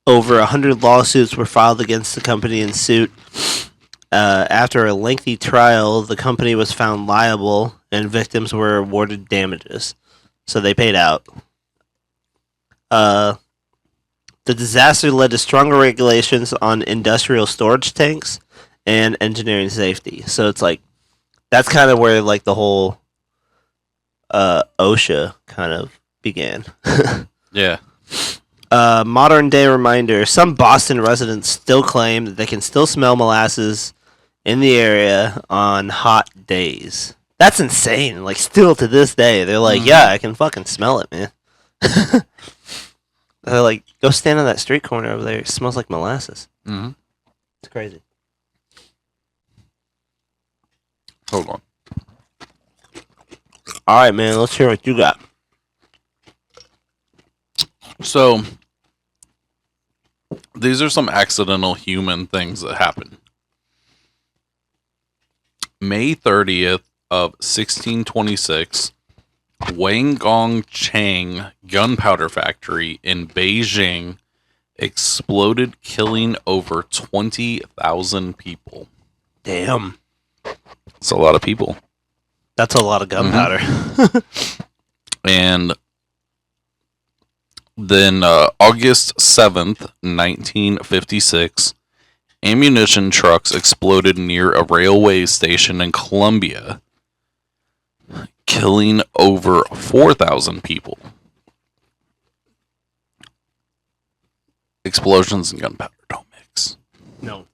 Over 100 lawsuits were filed against the company in suit. After a lengthy trial, the company was found liable and victims were awarded damages. So they paid out. The disaster led to stronger regulations on industrial storage tanks and engineering safety. So it's like, that's kind of where like the whole OSHA kind of began. Yeah. Modern day reminder, some Boston residents still claim that they can still smell molasses in the area on hot days. That's insane. Like, still to this day, they're like, yeah, I can fucking smell it, man. They're like, go stand on that street corner over there. It smells like molasses. Mm-hmm. It's crazy. Hold on. All right, man. Let's hear what you got. So these are some accidental human things that happen. May 30th of 1626, Wangong Chang gunpowder factory in Beijing exploded, killing over 20,000 people. Damn. It's a lot of people. That's a lot of gunpowder. And then August 7th, 1956, ammunition trucks exploded near a railway station in Colombia, killing over 4,000 people. Explosions and gunpowder don't mix. No.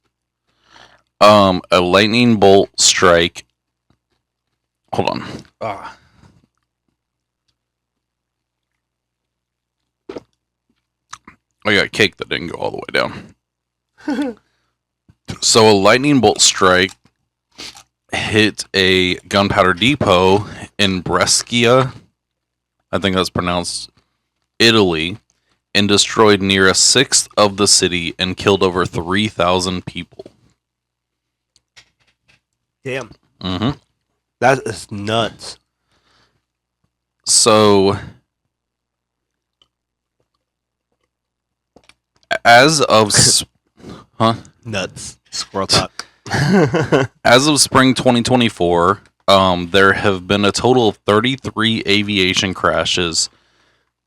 A lightning bolt strike. Hold on. I got cake that didn't go all the way down. So a lightning bolt strike hit a gunpowder depot in Brescia. I think that's pronounced Italy, and destroyed near a sixth of the city and killed over 3,000 people. Damn. hmm That is nuts. So, as of Nuts. Squirrel talk. as of spring 2024, there have been a total of 33 aviation crashes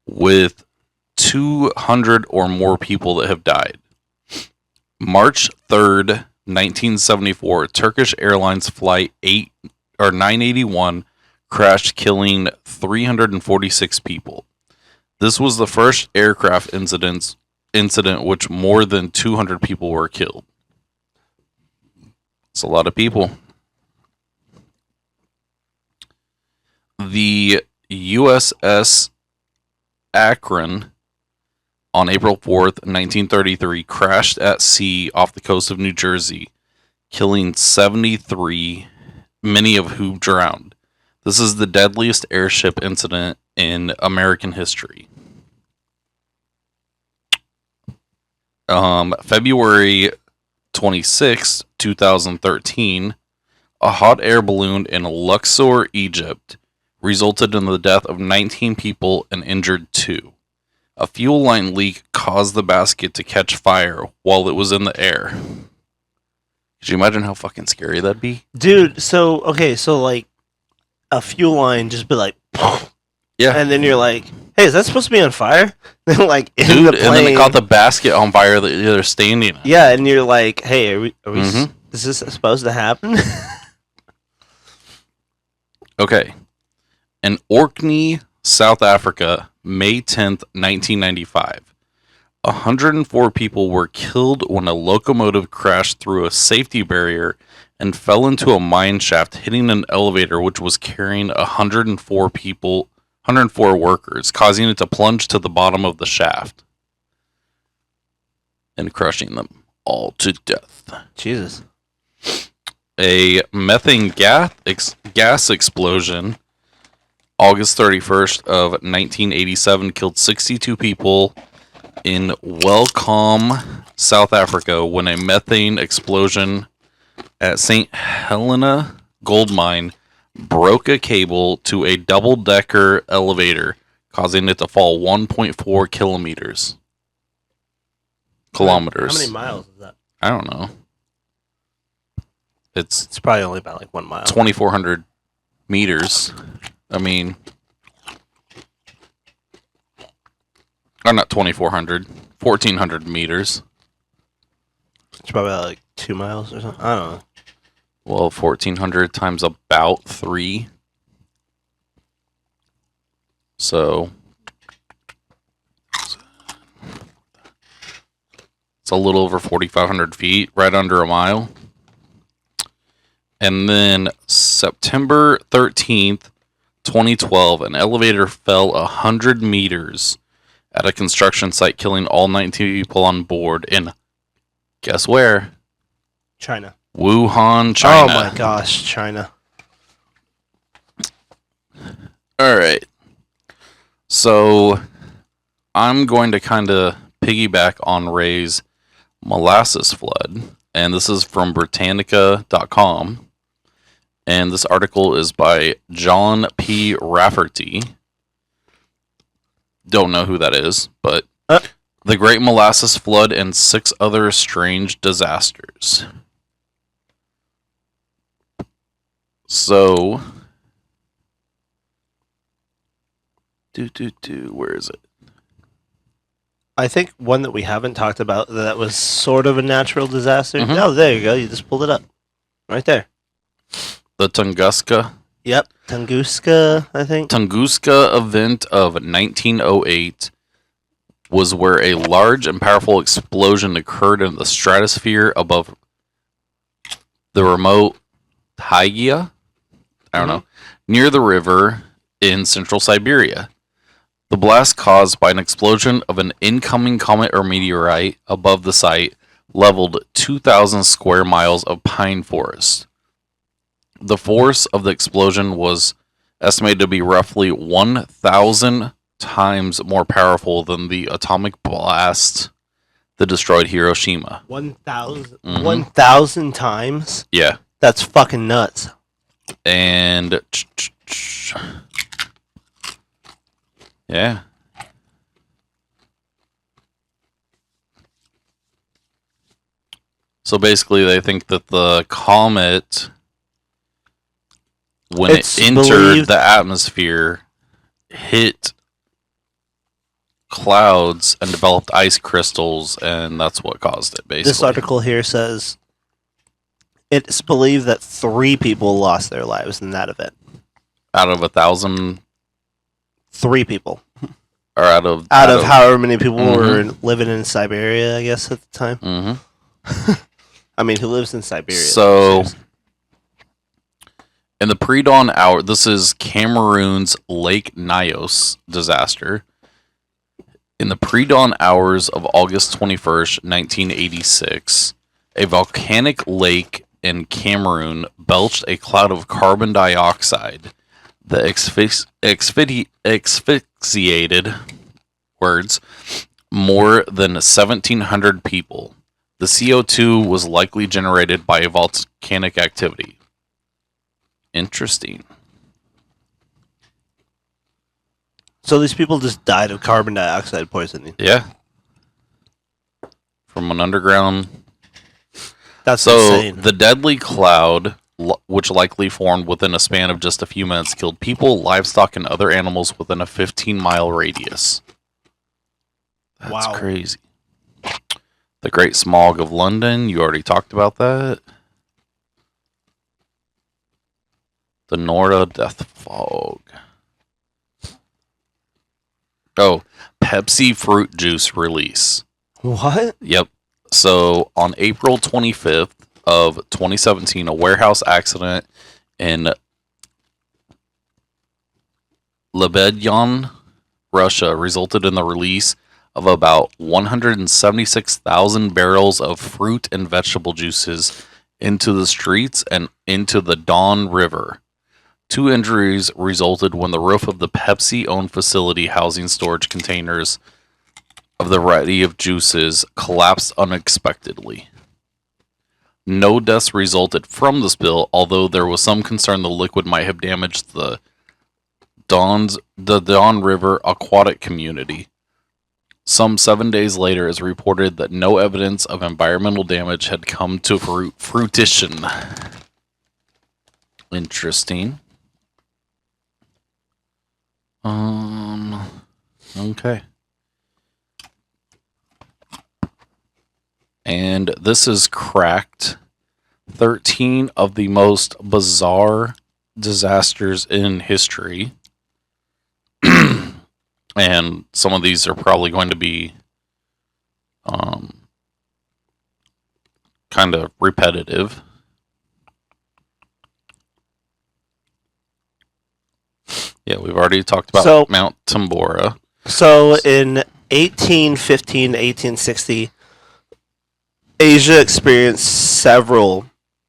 with 200 or more people that have died. March 3rd, 1974, Turkish Airlines Flight 981 crashed, killing 346 people. This was the first aircraft incident which more than 200 people were killed. It's a lot of people. The USS Akron on April 4th, 1933, crashed at sea off the coast of New Jersey, killing 73, many of whom drowned. This is the deadliest airship incident in American history. February 26, 2013, a hot air balloon in Luxor, Egypt, resulted in the death of 19 people and injured 2. A fuel line leak caused the basket to catch fire while it was in the air. Could you imagine how fucking scary that'd be? Dude, so like a fuel line just be like, Yeah. and then you're like, hey, is that supposed to be on fire? Then like in Dude, the plane, and then it caught the basket on fire that they're standing in. yeah, and you're like, hey, are we Mhm. is this supposed to happen? Okay. In Orkney, South Africa, May 10th, 1995. 104 people were killed when a locomotive crashed through a safety barrier and fell into a mine shaft, hitting an elevator which was carrying 104 workers, causing it to plunge to the bottom of the shaft and crushing them all to death. Jesus. A methane gas explosion August 31st of 1987 killed 62 people in Welkom, South Africa, when a methane explosion at St. Helena gold mine broke a cable to a double-decker elevator, causing it to fall 1.4 kilometers. Kilometers. How many miles is that? I don't know. It's It's probably only about like 1 mile. 2,400 meters. I mean, or not 2,400, 1,400 meters. It's probably like 2 miles or something. I don't know. Well, 1,400 times about 3. So it's a little over 4,500 feet, right under a mile. And then September 13th, 2012, an elevator fell 100 meters at a construction site, killing all 19 people on board in, guess where? China. Wuhan, China. Oh my gosh, China. All right. So I'm going to kind of piggyback on Ray's molasses flood, and this is from Britannica.com. And this article is by John P. Rafferty. Don't know who that is, but the Great Molasses Flood and 6 other strange disasters. So, where is it? I think one that we haven't talked about that was sort of a natural disaster. Mhm. Oh, there you go. You just pulled it up. Right there. The Tunguska Yep. Tunguska, I think. Tunguska event of 1908 was where a large and powerful explosion occurred in the stratosphere above the remote Taiga, I don't know, near the river in central Siberia. The blast caused by an explosion of an incoming comet or meteorite above the site leveled 2,000 square miles of pine forest. The force of the explosion was estimated to be roughly 1,000 times more powerful than the atomic blast that destroyed Hiroshima. 1,000 Mhm. 1,000 times? Yeah. That's fucking nuts. And yeah. So basically, they think that the comet, when It's it entered believed- the atmosphere, hit clouds and developed ice crystals, and that's what caused it, basically. This article here says it's believed that 3 people lost their lives in that event. Out of 1,000, 3 people. or out of However many people Mhm. were living in Siberia, I guess, at the time. Mhm. I mean, who lives in Siberia? So, Seriously. in the pre-dawn hour, this is Cameroon's Lake Nyos disaster. In the pre-dawn hours of August 21st, 1986, a volcanic lake in Cameroon belched a cloud of carbon dioxide that asphyxiated more than 1,700 people. The CO2 was likely generated by volcanic activity. Interesting. So these people just died of carbon dioxide poisoning. Yeah. From an underground. That's So insane. the deadly cloud, which likely formed within a span of just a few minutes, killed people, livestock, and other animals within a 15-mile radius. That's Wow. crazy. The Great Smog of London, you already talked about that. The Nora Death Fog. Oh, Pepsi fruit juice release. What? Yep. So on April 25th of 2017, a warehouse accident in Lebedyan, Russia, resulted in the release of about 176,000 barrels of fruit and vegetable juices into the streets and into the Don River. 2 injuries resulted when the roof of the Pepsi-owned facility housing storage containers of the variety of juices collapsed unexpectedly. No deaths resulted from the spill, although there was some concern the liquid might have damaged the Don River aquatic community. Some 7 days later, it is reported that no evidence of environmental damage had come to fruition. Interesting. Okay. And this is Cracked. 13 of the most bizarre disasters in history. And some of these are probably going to be kind of repetitive. Yeah, we've already talked about Mount Tambora. So in 1815 to 1860, Asia experienced several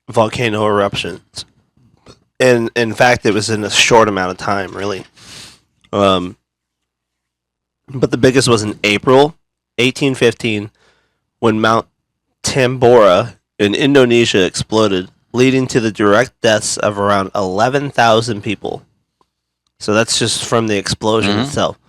volcano eruptions. And in fact, it was in a short amount of time, really. But the biggest was in April 1815 when Mount Tambora in Indonesia exploded, leading to the direct deaths of around 11,000 people. So that's just from the explosion itself.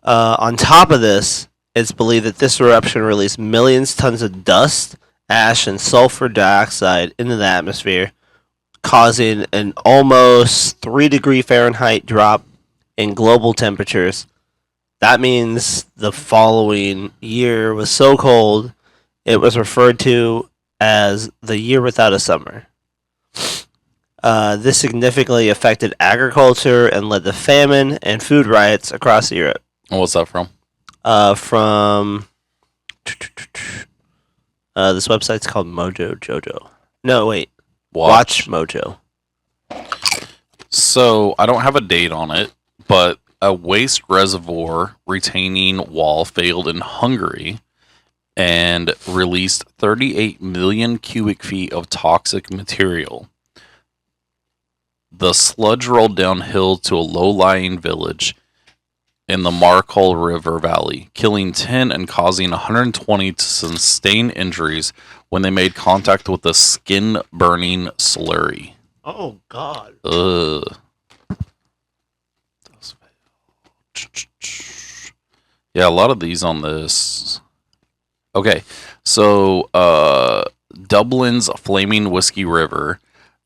On top of this, it's believed that this eruption released millions of tons of dust, ash, and sulfur dioxide into the atmosphere, causing an almost 3-degree Fahrenheit drop in global temperatures. That means the following year was so cold, it was referred to as the year without a summer. This significantly affected agriculture and led to famine and food riots across Europe. And what's that from? From this website's called Mojo Jojo. No, wait. Watch Mojo. So I don't have a date on it, but a waste reservoir retaining wall failed in Hungary and released 38 million cubic feet of toxic material. The sludge rolled downhill to a low-lying village in the Marcol River Valley, killing 10 and causing 120 to sustain injuries when they made contact with the skin-burning slurry. Oh, God. Ugh. Yeah, a lot of these on this. Okay, so Dublin's Flaming Whiskey River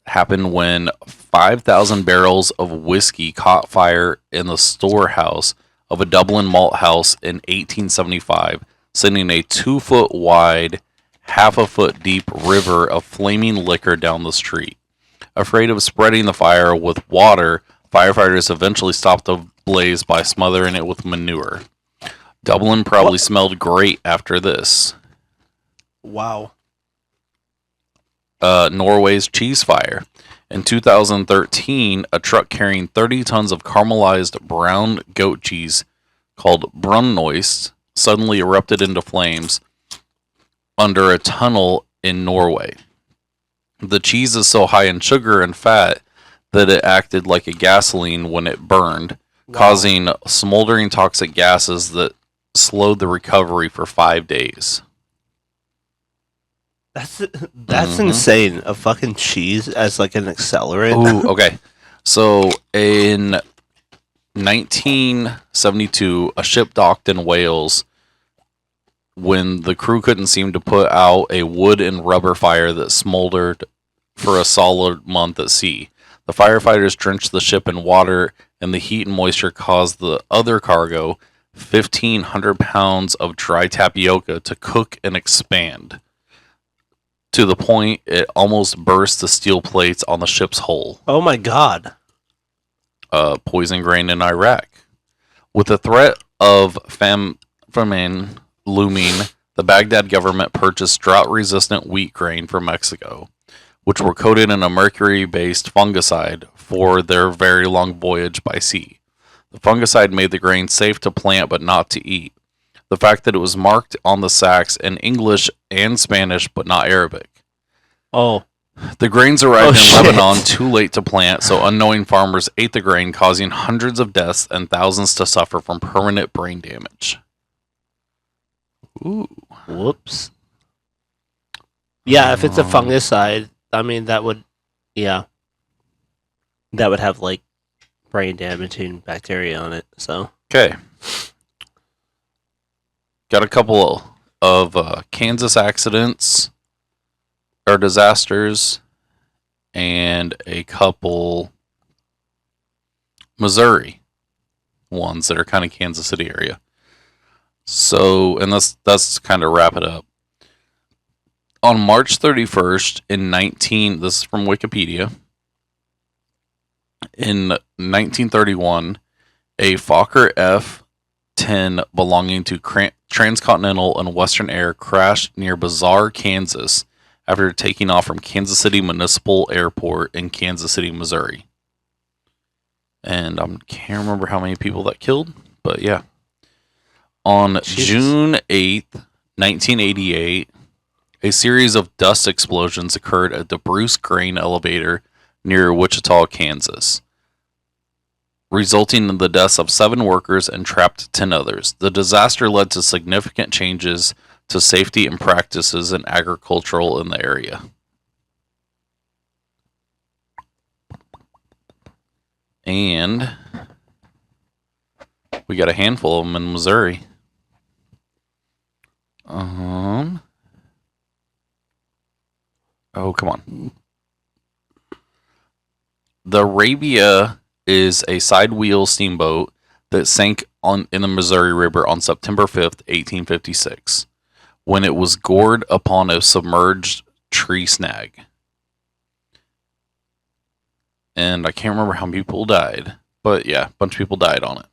happened when 5,000 barrels of whiskey caught fire in the storehouse of a Dublin malt house in 1875, sending a 2-foot wide, half a foot deep river of flaming liquor down the street. Afraid of spreading the fire with water, firefighters eventually stopped the blaze by smothering it with manure. Dublin probably smelled great after this. Wow. Norway's cheese fire. In 2013, a truck carrying 30 tons of caramelized brown goat cheese called Brunnost suddenly erupted into flames under a tunnel in Norway. The cheese is so high in sugar and fat that it acted like a gasoline when it burned, causing smoldering toxic gases that slowed the recovery for 5 days. That's insane. A fucking cheese as like an accelerant. Ooh, okay. So in 1972, a ship docked in Wales when the crew couldn't seem to put out a wood and rubber fire that smoldered for a solid month at sea. The firefighters drenched the ship in water, and the heat and moisture caused the other cargo, 1,500 pounds of dry tapioca, to cook and expand, to the point it almost burst the steel plates on the ship's hull. Oh my God. Poison grain in Iraq. With the threat of famine looming, the Baghdad government purchased drought-resistant wheat grain from Mexico, which were coated in a mercury-based fungicide for their very long voyage by sea. The fungicide made the grain safe to plant but not to eat. The fact that it was marked on the sacks in English and Spanish but not Arabic. Oh. The grains arrived in shit. Lebanon too late to plant, so unknowing farmers ate the grain, causing hundreds of deaths and thousands to suffer from permanent brain damage. Ooh. Whoops. Yeah, if it's a fungicide, I mean, that would have like brain damaging bacteria on it. So Okay. Got a couple of Kansas accidents or disasters and a couple Missouri ones that are kind of Kansas City area. So, and that's kind of wrap it up. On March 31st this is from Wikipedia. In 1931, a Fokker F-10 belonging to Transcontinental and Western Air crashed near Bazaar, Kansas, after taking off from Kansas City Municipal Airport in Kansas City, Missouri. And I can't remember how many people that killed, but yeah. On June 8th, 1988, a series of dust explosions occurred at the Bruce Grain elevator near Wichita, Kansas, resulting in the deaths of 7 workers and trapped 10 others. The disaster led to significant changes to safety and practices in agricultural in the area. And we got a handful of them in Missouri. Oh, come on. The Arabia is a side-wheel steamboat that sank in the Missouri River on September 5th, 1856, when it was gored upon a submerged tree snag. And I can't remember how many people died, but yeah, a bunch of people died on it.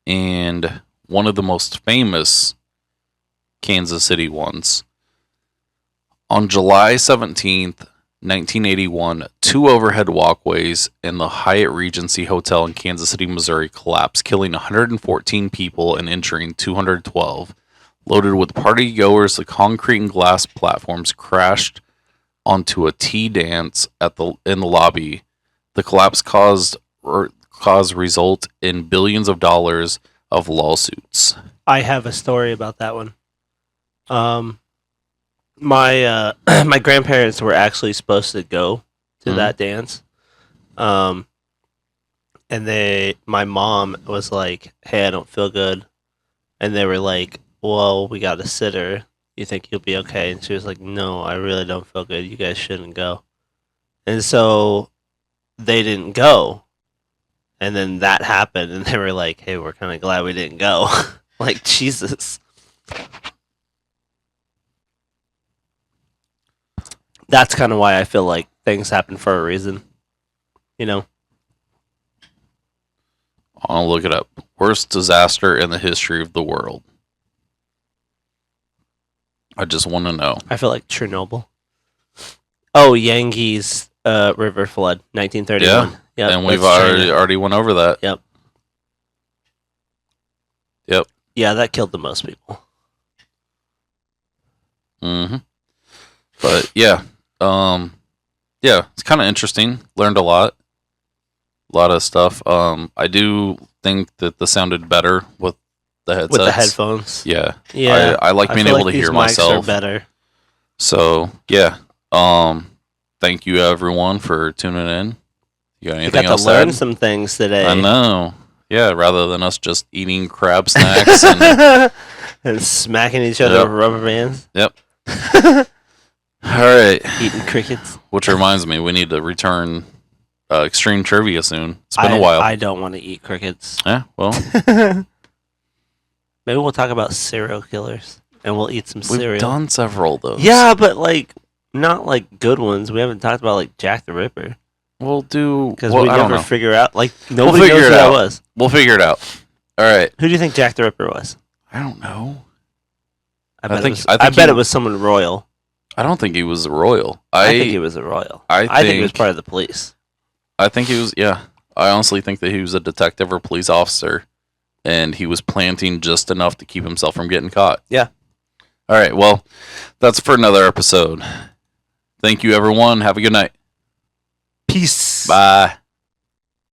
And one of the most famous Kansas City ones. On July 17th, 1981, 2 overhead walkways in the Hyatt Regency Hotel in Kansas City, Missouri collapsed, killing 114 people and injuring 212. Loaded with partygoers, the concrete and glass platforms crashed onto a tea dance in the lobby. The collapse caused result in billions of dollars of lawsuits. I have a story about that one. My my grandparents were actually supposed to go to that dance. And my mom was like, "Hey, I don't feel good." And they were like, "Well, we got a sitter. You think you'll be okay?" And she was like, "No, I really don't feel good. You guys shouldn't go." And so they didn't go. And then that happened, and they were like, "Hey, we're kind of glad we didn't go." Like, Jesus. That's kind of why I feel like things happen for a reason. You know? I'll look it up. Worst disaster in the history of the world. I just want to know. I feel like Chernobyl. Oh, Yangi's river flood, 1931. Yeah, and we've already went over that. Yep. Yep. Yeah, that killed the most people. Mm-hmm. But yeah, it's kind of interesting. Learned a lot of stuff. I do think that this sounded better with the headsets. With the headphones. Yeah. Yeah. I like being feel able like to these hear mics myself. Are better. So yeah. Thank you everyone for tuning in. You got We anything got else to learn add? some things today. I know. Yeah, rather than us just eating crab snacks and and smacking each other Yep. with rubber bands. Yep. All right. Eating crickets. Which reminds me, we need to return Extreme Trivia soon. It's been a while. I don't want to eat crickets. Yeah, well, Maybe we'll talk about serial killers and we'll eat some cereal. we've done several of those. Yeah, but like not like good ones. We haven't talked about like Jack the Ripper We'll do... because well, we I don't never know. figure out. Like nobody figure knows it who that out. was. We'll figure it out. All right. Who do you think Jack the Ripper was? I don't know. I bet think- it was, I think bet he- it was someone royal. I don't think he was a royal. I think he was a royal. I I think he was think- part of the police. I think he was... Yeah. I honestly think that he was a detective or police officer, and he was planting just enough to keep himself from getting caught. Yeah. All right. Well, that's for another episode. Thank you, everyone. Have a good night. Peace. Bye.